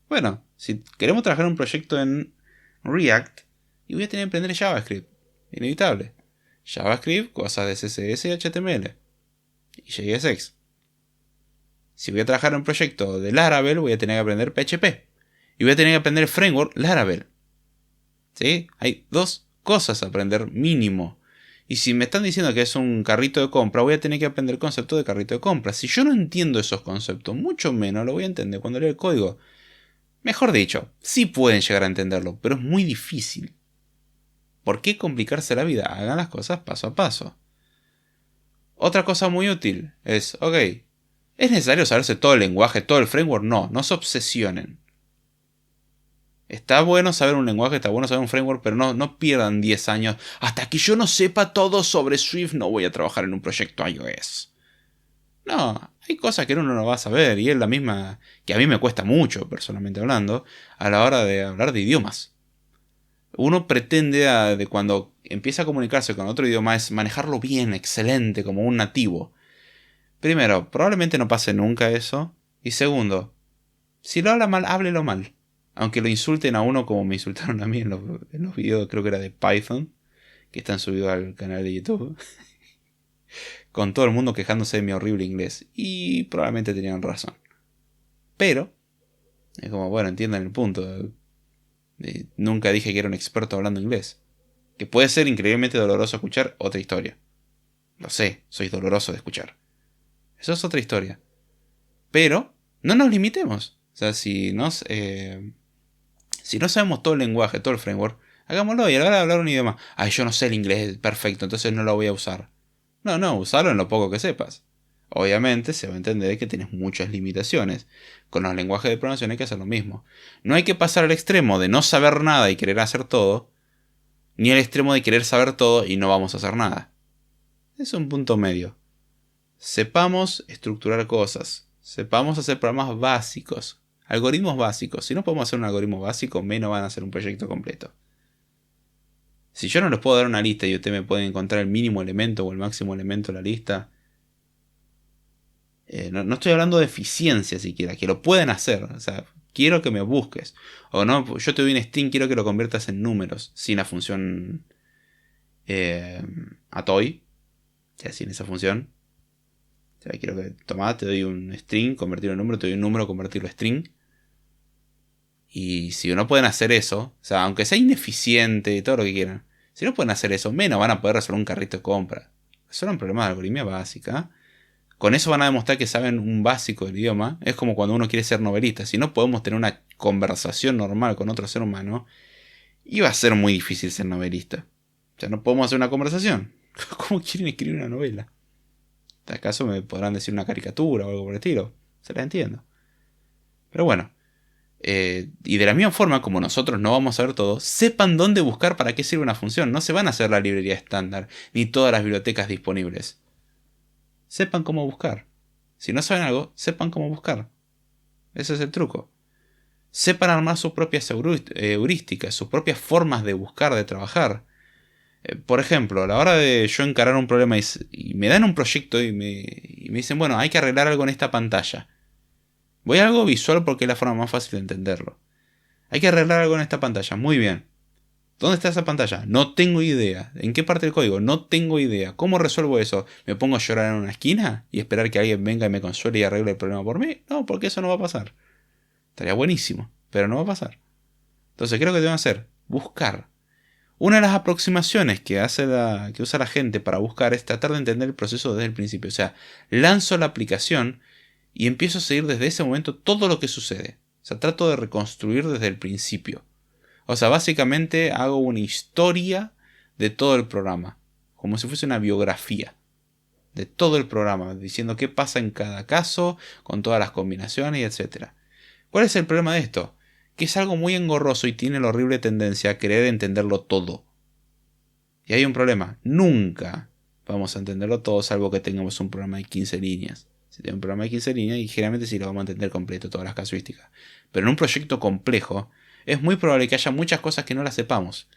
Bueno, si queremos trabajar en un proyecto en React, y voy a tener que aprender JavaScript, inevitable. JavaScript, cosas de CSS y HTML, y JSX. Si voy a trabajar en un proyecto de Laravel, voy a tener que aprender PHP. Y voy a tener que aprender el framework Laravel. ¿Sí? Hay 2 cosas a aprender mínimo. Y si me están diciendo que es un carrito de compra, voy a tener que aprender el concepto de carrito de compra. Si yo no entiendo esos conceptos, mucho menos lo voy a entender cuando lea el código. Mejor dicho, sí pueden llegar a entenderlo, pero es muy difícil. ¿Por qué complicarse la vida? Hagan las cosas paso a paso. Otra cosa muy útil es, ok, ¿es necesario saberse todo el lenguaje, todo el framework? No se obsesionen. Está bueno saber un lenguaje, está bueno saber un framework, pero no pierdan 10 años. Hasta que yo no sepa todo sobre Swift, no voy a trabajar en un proyecto iOS. No, hay cosas que uno no va a saber, y es la misma que a mí me cuesta mucho, personalmente hablando, a la hora de hablar de idiomas. Uno pretende, de cuando empieza a comunicarse con otro idioma, es manejarlo bien, excelente, como un nativo. Primero, probablemente no pase nunca eso. Y segundo, si lo habla mal, háblelo mal. Aunque lo insulten a uno como me insultaron a mí en los videos, creo que era de Python, que están subidos al canal de YouTube. Con todo el mundo quejándose de mi horrible inglés. Y probablemente tenían razón. Pero, es como, bueno, entiendan el punto. Nunca dije que era un experto hablando inglés. Que puede ser increíblemente doloroso escuchar, otra historia. Lo sé, soy doloroso de escuchar. Eso es otra historia. Pero, no nos limitemos. O sea, si no sabemos todo el lenguaje, todo el framework, hagámoslo y a la hora de hablar un idioma. Ay, yo no sé el inglés perfecto, entonces no lo voy a usar. No, usarlo en lo poco que sepas. Obviamente se va a entender que tienes muchas limitaciones. Con los lenguajes de programación hay que hacer lo mismo. No hay que pasar al extremo de no saber nada y querer hacer todo, ni al extremo de querer saber todo y no vamos a hacer nada. Es un punto medio. Sepamos estructurar cosas. Sepamos hacer programas básicos. Algoritmos básicos. Si no podemos hacer un algoritmo básico, menos van a hacer un proyecto completo. Si yo no les puedo dar una lista y ustedes me pueden encontrar el mínimo elemento o el máximo elemento de la lista, no estoy hablando de eficiencia siquiera, que lo pueden hacer. O sea, quiero que me busques. O no, yo te doy un string, quiero que lo conviertas en números. Sin la función atoy. O sea, sin esa función. O sea, quiero que te doy un string, convertirlo en número, te doy un número, convertirlo en string. Y si no pueden hacer eso, o sea, aunque sea ineficiente y todo lo que quieran, si no pueden hacer eso, menos van a poder resolver un carrito de compra. Eso era un problema de algoritmia básica. Con eso van a demostrar que saben un básico del idioma. Es como cuando uno quiere ser novelista. Si no podemos tener una conversación normal con otro ser humano, iba a ser muy difícil ser novelista. O sea, no podemos hacer una conversación. ¿Cómo quieren escribir una novela? ¿Acaso me podrán decir una caricatura o algo por el estilo? Se la entiendo. Pero bueno. Y de la misma forma, como nosotros no vamos a ver todo, sepan dónde buscar para qué sirve una función. No se van a hacer la librería estándar, ni todas las bibliotecas disponibles. Sepan cómo buscar. Si no saben algo, sepan cómo buscar. Ese es el truco. Sepan armar sus propias heurísticas, sus propias formas de buscar, de trabajar. Por ejemplo, a la hora de yo encarar un problema y me dan un proyecto y me dicen, bueno, hay que arreglar algo en esta pantalla. Voy a algo visual porque es la forma más fácil de entenderlo. Hay que arreglar algo en esta pantalla. Muy bien. ¿Dónde está esa pantalla? No tengo idea. ¿En qué parte del código? No tengo idea. ¿Cómo resuelvo eso? ¿Me pongo a llorar en una esquina y esperar que alguien venga y me consuele y arregle el problema por mí? No, porque eso no va a pasar. Estaría buenísimo, pero no va a pasar. Entonces, ¿qué es lo que tengo que hacer? Buscar. Una de las aproximaciones que usa la gente para buscar es tratar de entender el proceso desde el principio. O sea, lanzo la aplicación y empiezo a seguir desde ese momento todo lo que sucede. O sea, trato de reconstruir desde el principio. O sea, básicamente hago una historia de todo el programa. Como si fuese una biografía de todo el programa. Diciendo qué pasa en cada caso, con todas las combinaciones y etc. ¿Cuál es el problema de esto? Que es algo muy engorroso y tiene la horrible tendencia a querer entenderlo todo. Y hay un problema. Nunca vamos a entenderlo todo salvo que tengamos un programa de 15 líneas. Si tengo un programa de 15 líneas y generalmente sí lo vamos a entender completo, todas las casuísticas. Pero en un proyecto complejo es muy probable que haya muchas cosas que no las sepamos.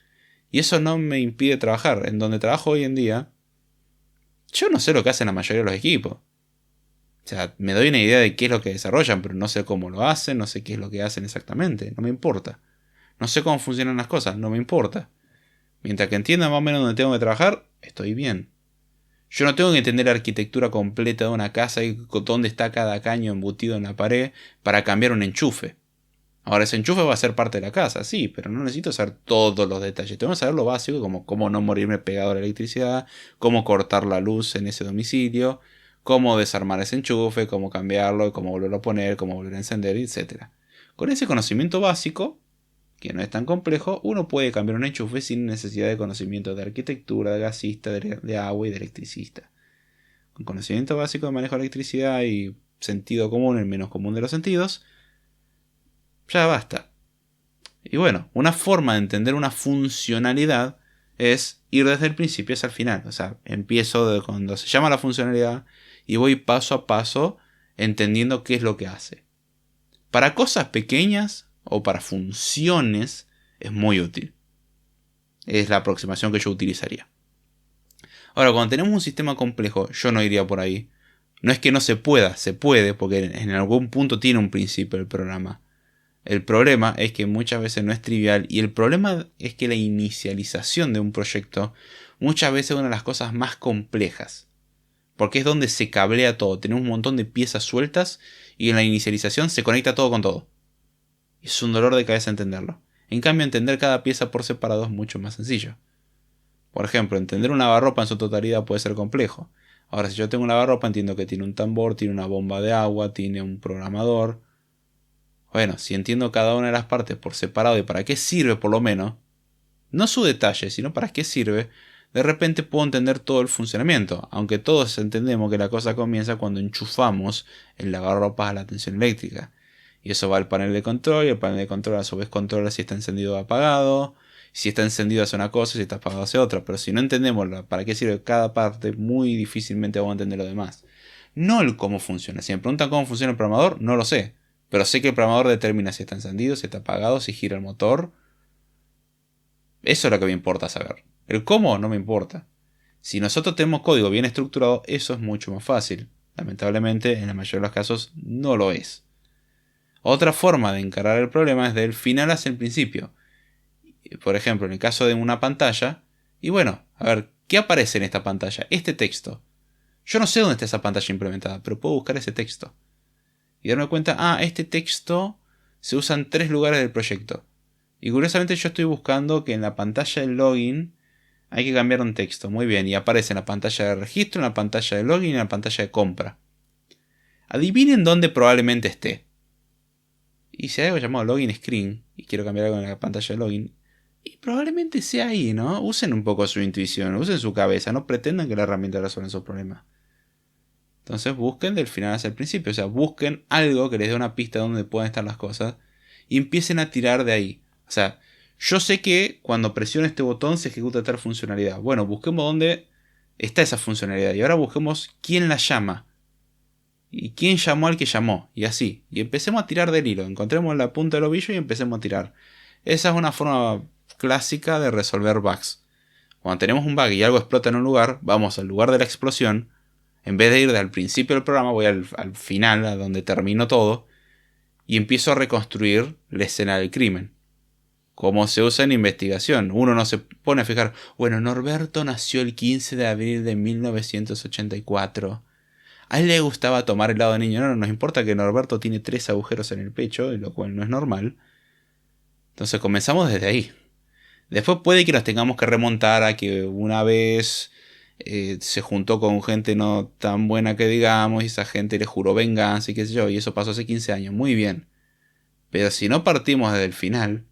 Y eso no me impide trabajar. En donde trabajo hoy en día, yo no sé lo que hacen la mayoría de los equipos. O sea, me doy una idea de qué es lo que desarrollan, pero no sé cómo lo hacen, no sé qué es lo que hacen exactamente. No me importa. No sé cómo funcionan las cosas, no me importa. Mientras que entienda más o menos dónde tengo que trabajar, estoy bien. Yo no tengo que entender la arquitectura completa de una casa y dónde está cada caño embutido en la pared para cambiar un enchufe. Ahora ese enchufe va a ser parte de la casa, sí, pero no necesito saber todos los detalles. Tengo que saber lo básico, como cómo no morirme pegado a la electricidad, cómo cortar la luz en ese domicilio, cómo desarmar ese enchufe, cómo cambiarlo, cómo volverlo a poner, cómo volver a encender, etc. Con ese conocimiento básico, que no es tan complejo, uno puede cambiar un enchufe sin necesidad de conocimiento de arquitectura, de gasista, de agua y de electricista. Con conocimiento básico de manejo de electricidad y sentido común, el menos común de los sentidos, ya basta. Y bueno, una forma de entender una funcionalidad es ir desde el principio hasta el final. O sea, empiezo de cuando se llama la funcionalidad y voy paso a paso entendiendo qué es lo que hace. Para cosas pequeñas o para funciones es muy útil. Es la aproximación que yo utilizaría. Ahora, cuando tenemos un sistema complejo, yo no iría por ahí. No es que no se pueda, se puede, porque en algún punto tiene un principio el programa. El problema es que muchas veces no es trivial, y el problema es que la inicialización de un proyecto muchas veces es una de las cosas más complejas, porque es donde se cablea todo. Tenemos un montón de piezas sueltas y en la inicialización se conecta todo con todo. Es un dolor de cabeza entenderlo. En cambio, entender cada pieza por separado es mucho más sencillo. Por ejemplo, entender un lavarropa en su totalidad puede ser complejo. Ahora, si yo tengo un lavarropa, entiendo que tiene un tambor, tiene una bomba de agua, tiene un programador. Bueno, si entiendo cada una de las partes por separado y para qué sirve por lo menos, no su detalle, sino para qué sirve, de repente puedo entender todo el funcionamiento, aunque todos entendemos que la cosa comienza cuando enchufamos el lavarropas a la tensión eléctrica. Y eso va al panel de control, y el panel de control a su vez controla si está encendido o apagado. Si está encendido hace una cosa, si está apagado hace otra. Pero si no entendemos para qué sirve cada parte, muy difícilmente vamos a entender lo demás. No el cómo funciona. Si me preguntan cómo funciona el programador, no lo sé. Pero sé que el programador determina si está encendido, si está apagado, si gira el motor. Eso es lo que me importa saber. El cómo no me importa. Si nosotros tenemos código bien estructurado, eso es mucho más fácil. Lamentablemente, en la mayoría de los casos, no lo es. Otra forma de encarar el problema es del final hacia el principio. Por ejemplo, en el caso de una pantalla, y bueno, a ver, ¿qué aparece en esta pantalla? Este texto. Yo no sé dónde está esa pantalla implementada, pero puedo buscar ese texto. Y darme cuenta, este texto se usa en 3 lugares del proyecto. Y curiosamente yo estoy buscando que en la pantalla de login hay que cambiar un texto. Muy bien, y aparece en la pantalla de registro, en la pantalla de login y en la pantalla de compra. Adivinen dónde probablemente esté. Y si hay algo llamado login screen y quiero cambiar algo en la pantalla de login, y probablemente sea ahí, ¿no? Usen un poco su intuición, usen su cabeza, no pretendan que la herramienta resuelva sus problemas. Entonces busquen del final hacia el principio, o sea, busquen algo que les dé una pista de dónde pueden estar las cosas y empiecen a tirar de ahí. O sea, yo sé que cuando presiono este botón se ejecuta tal funcionalidad. Bueno, busquemos dónde está esa funcionalidad y ahora busquemos quién la llama. Y quién llamó al que llamó, y así. Y empecemos a tirar del hilo, encontremos la punta del ovillo y empecemos a tirar. Esa es una forma clásica de resolver bugs. Cuando tenemos un bug y algo explota en un lugar, vamos al lugar de la explosión. En vez de ir desde el principio del programa, voy al final, a donde termino todo, y empiezo a reconstruir la escena del crimen. Como se usa en investigación. Uno no se pone a fijar, bueno, Norberto nació el 15 de abril de 1984. A él le gustaba tomar helado de niño. No nos importa que Norberto tiene 3 agujeros en el pecho, lo cual no es normal. Entonces comenzamos desde ahí. Después puede que nos tengamos que remontar a que una vez se juntó con gente no tan buena que digamos, y esa gente le juró venganza y qué sé yo, y eso pasó hace 15 años. Muy bien. Pero si no partimos desde el final,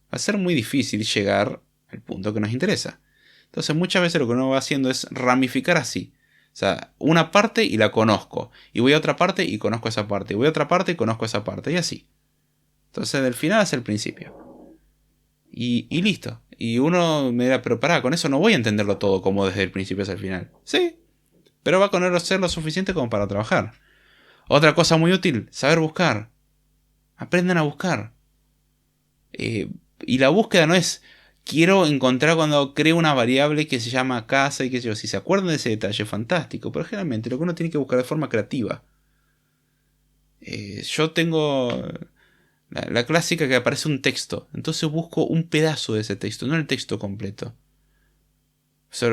va a ser muy difícil llegar al punto que nos interesa. Entonces muchas veces lo que uno va haciendo es ramificar así. O sea, una parte y la conozco. Y voy a otra parte y conozco esa parte. Y voy a otra parte y conozco esa parte. Y así. Entonces del final hacia el principio. Y listo. Y uno me dirá, pero pará, con eso no voy a entenderlo todo como desde el principio hasta el final. Sí. Pero va a conocer lo suficiente como para trabajar. Otra cosa muy útil, saber buscar. Aprendan a buscar. Y la búsqueda no es... Quiero encontrar cuando creo una variable que se llama casa y qué sé yo. Si se acuerdan de ese detalle, fantástico. Pero generalmente lo que uno tiene que buscar de forma creativa. Yo tengo la clásica que aparece un texto. Entonces busco un pedazo de ese texto, no el texto completo.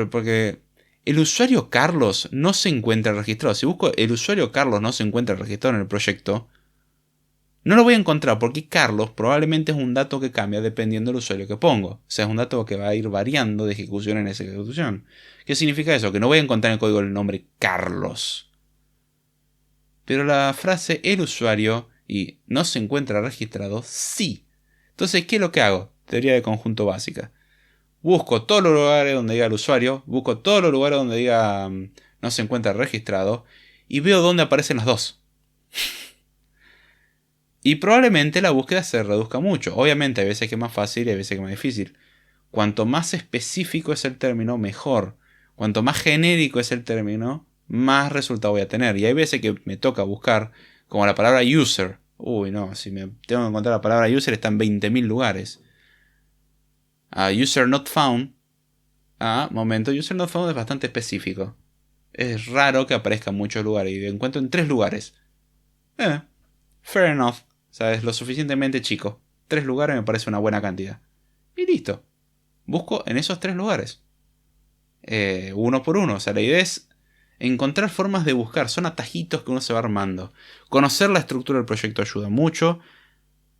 Porque el usuario Carlos no se encuentra registrado. Si busco el usuario Carlos no se encuentra registrado en el proyecto, No lo voy a encontrar porque Carlos probablemente es un dato que cambia dependiendo del usuario que pongo. O sea, es un dato que va a ir variando de ejecución en esa ejecución. ¿Qué significa eso? Que no voy a encontrar en el código el nombre Carlos. Pero la frase el usuario y no se encuentra registrado, sí. Entonces, ¿qué es lo que hago? Teoría de conjunto básica. Busco todos los lugares donde diga el usuario, busco todos los lugares donde diga no se encuentra registrado y veo dónde aparecen las dos. Y probablemente la búsqueda se reduzca mucho. Obviamente hay veces que es más fácil y hay veces que es más difícil. Cuanto más específico es el término, mejor. Cuanto más genérico es el término, más resultado voy a tener. Y hay veces que me toca buscar, como la palabra user. Uy, no, si me tengo que encontrar la palabra user está en 20.000 lugares. User not found. Momento, user not found es bastante específico. Es raro que aparezca en muchos lugares. Y lo encuentro en 3 lugares. Fair enough. ¿Sabes? Lo suficientemente chico. 3 lugares me parece una buena cantidad. Y listo. Busco en esos 3 lugares. Uno por uno. O sea, la idea es encontrar formas de buscar. Son atajitos que uno se va armando. Conocer la estructura del proyecto ayuda mucho.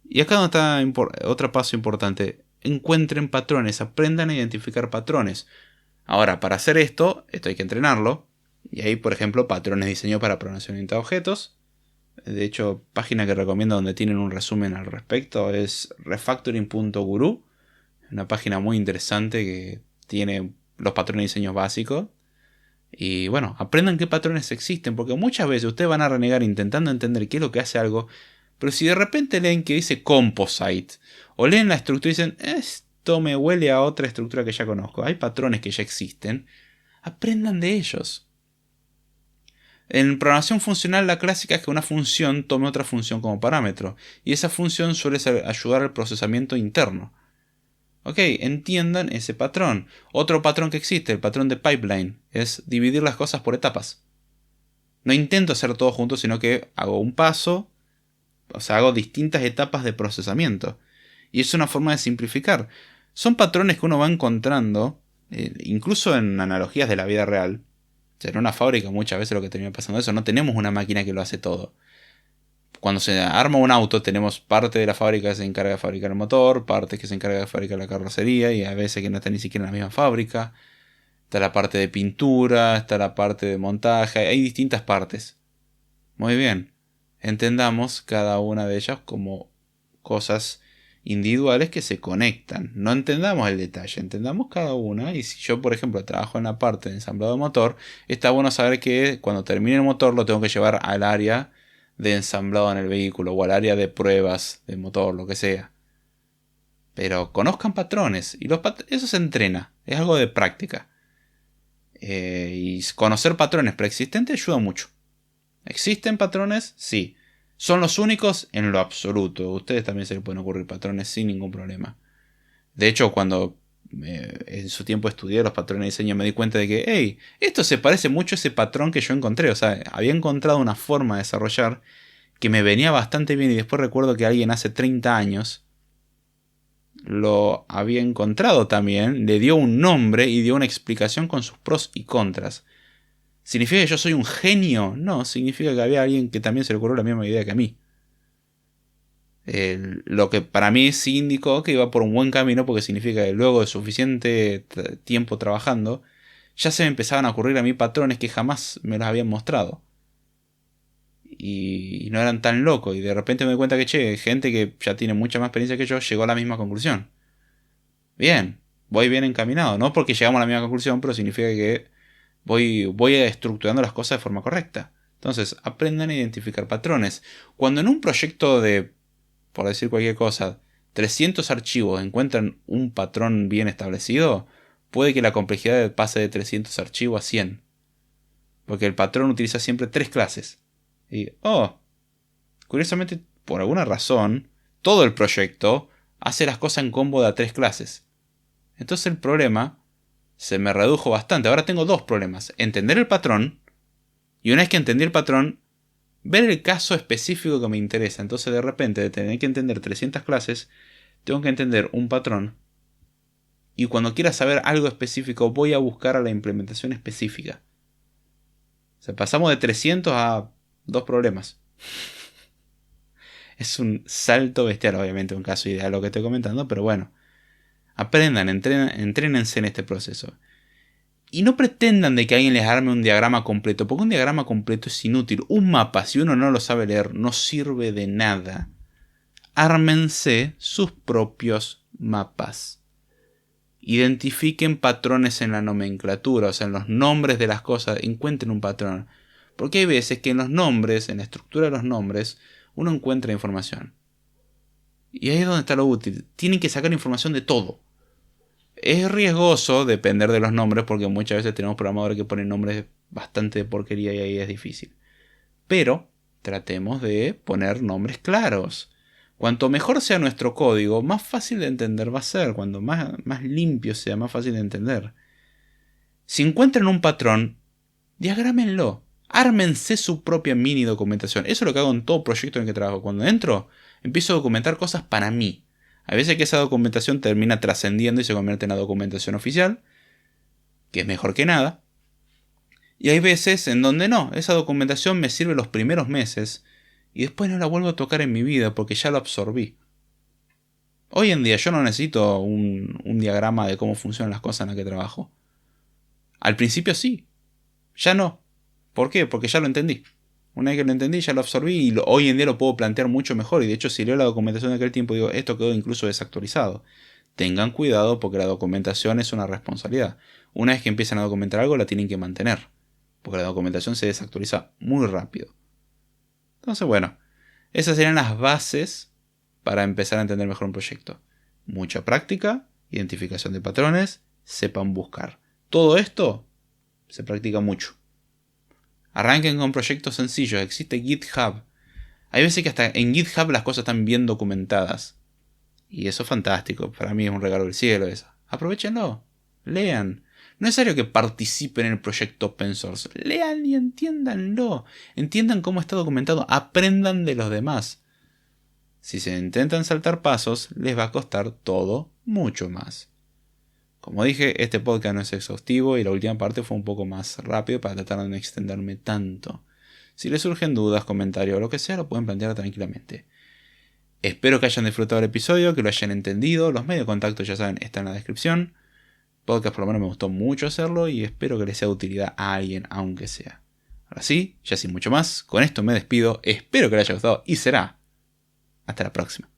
Y acá donde está otro paso importante. Encuentren patrones. Aprendan a identificar patrones. Ahora, para hacer esto hay que entrenarlo. Y hay, por ejemplo, patrones de diseño para programación orientada a objetos. De hecho, página que recomiendo donde tienen un resumen al respecto es refactoring.guru. Una página muy interesante que tiene los patrones de diseño básicos. Y bueno, aprendan qué patrones existen, porque muchas veces ustedes van a renegar intentando entender qué es lo que hace algo, pero si de repente leen que dice composite, o leen la estructura y dicen, esto me huele a otra estructura que ya conozco, hay patrones que ya existen, aprendan de ellos. En programación funcional la clásica es que una función tome otra función como parámetro, y esa función suele ayudar al procesamiento interno. Ok, entiendan ese patrón. Otro patrón que existe, el patrón de pipeline, es dividir las cosas por etapas. No intento hacer todo junto, sino que hago un paso, o sea, hago distintas etapas de procesamiento. Y es una forma de simplificar. Son patrones que uno va encontrando, incluso en analogías de la vida real. O sea, en una fábrica muchas veces lo que termina pasando es eso, no tenemos una máquina que lo hace todo. Cuando se arma un auto tenemos parte de la fábrica que se encarga de fabricar el motor, partes que se encarga de fabricar la carrocería y a veces que no está ni siquiera en la misma fábrica. Está la parte de pintura, está la parte de montaje, hay distintas partes. Muy bien, entendamos cada una de ellas como cosas individuales que se conectan. No entendamos el detalle, entendamos cada una. Y si yo, por ejemplo, trabajo en la parte de ensamblado de motor, está bueno saber que cuando termine el motor lo tengo que llevar al área de ensamblado en el vehículo o al área de pruebas del motor, lo que sea. Pero conozcan patrones y eso se entrena, es algo de práctica. Y conocer patrones preexistentes ayuda mucho. ¿Existen patrones? Sí. ¿Son los únicos? En lo absoluto. A ustedes también se les pueden ocurrir patrones sin ningún problema. De hecho, cuando en su tiempo estudié los patrones de diseño me di cuenta de que, hey, esto se parece mucho a ese patrón que yo encontré. O sea, había encontrado una forma de desarrollar que me venía bastante bien y después recuerdo que alguien hace 30 años lo había encontrado también, le dio un nombre y dio una explicación con sus pros y contras. ¿Significa que yo soy un genio? No, significa que había alguien que también se le ocurrió la misma idea que a mí. Lo que para mí sí indicó que iba por un buen camino porque significa que luego de suficiente tiempo trabajando ya se me empezaban a ocurrir a mí patrones que jamás me los habían mostrado. Y no eran tan locos. Y de repente me doy cuenta que, gente que ya tiene mucha más experiencia que yo llegó a la misma conclusión. Bien, voy bien encaminado. No porque llegamos a la misma conclusión, pero significa que voy estructurando las cosas de forma correcta. Entonces, aprendan a identificar patrones. Cuando en un proyecto de, por decir cualquier cosa, 300 archivos encuentran un patrón bien establecido, puede que la complejidad pase de 300 archivos a 100. Porque el patrón utiliza siempre 3 clases. Y, curiosamente, por alguna razón, todo el proyecto hace las cosas en combo de a 3 clases. Entonces el problema se me redujo bastante. Ahora tengo 2 problemas. Entender el patrón. Y una vez que entendí el patrón, ver el caso específico que me interesa. Entonces de repente de tener que entender 300 clases, tengo que entender un patrón. Y cuando quiera saber algo específico, voy a buscar a la implementación específica. O sea, pasamos de 300 a 2 problemas. Es un salto bestial, obviamente, un caso ideal lo que estoy comentando, pero bueno. Aprendan, entrénense en este proceso. Y no pretendan de que alguien les arme un diagrama completo, porque un diagrama completo es inútil. Un mapa, si uno no lo sabe leer, no sirve de nada. Ármense sus propios mapas. Identifiquen patrones en la nomenclatura, o sea, en los nombres de las cosas, encuentren un patrón. Porque hay veces que en los nombres, en la estructura de los nombres, uno encuentra información. Y ahí es donde está lo útil. Tienen que sacar información de todo. Es riesgoso depender de los nombres porque muchas veces tenemos programadores que ponen nombres bastante de porquería y ahí es difícil. Pero tratemos de poner nombres claros. Cuanto mejor sea nuestro código, más fácil de entender va a ser. Cuanto más limpio sea, más fácil de entender. Si encuentran un patrón, diagrámenlo. Ármense su propia mini documentación. Eso es lo que hago en todo proyecto en el que trabajo. Cuando entro, empiezo a documentar cosas para mí. A veces que esa documentación termina trascendiendo y se convierte en la documentación oficial, que es mejor que nada. Y hay veces en donde no, esa documentación me sirve los primeros meses y después no la vuelvo a tocar en mi vida porque ya lo absorbí. Hoy en día yo no necesito un diagrama de cómo funcionan las cosas en las que trabajo. Al principio sí, ya no. ¿Por qué? Porque ya lo entendí. Una vez que lo entendí, ya lo absorbí y hoy en día lo puedo plantear mucho mejor. Y de hecho, si leo la documentación de aquel tiempo, digo, esto quedó incluso desactualizado. Tengan cuidado porque la documentación es una responsabilidad. Una vez que empiezan a documentar algo, la tienen que mantener. Porque la documentación se desactualiza muy rápido. Entonces, bueno, esas serían las bases para empezar a entender mejor un proyecto. Mucha práctica, identificación de patrones, sepan buscar. Todo esto se practica mucho. Arranquen con proyectos sencillos. Existe GitHub. Hay veces que hasta en GitHub las cosas están bien documentadas. Y eso es fantástico. Para mí es un regalo del cielo eso. Aprovechenlo. Lean. No es necesario que participen en el proyecto open source. Lean y entiéndanlo. Entiendan cómo está documentado. Aprendan de los demás. Si se intentan saltar pasos, les va a costar todo mucho más. Como dije, este podcast no es exhaustivo y la última parte fue un poco más rápido para tratar de no extenderme tanto. Si les surgen dudas, comentarios o lo que sea, lo pueden plantear tranquilamente. Espero que hayan disfrutado el episodio, que lo hayan entendido. Los medios de contacto, ya saben, están en la descripción. Podcast por lo menos me gustó mucho hacerlo y espero que les sea de utilidad a alguien, aunque sea. Ahora sí, ya sin mucho más, con esto me despido. Espero que les haya gustado y será hasta la próxima.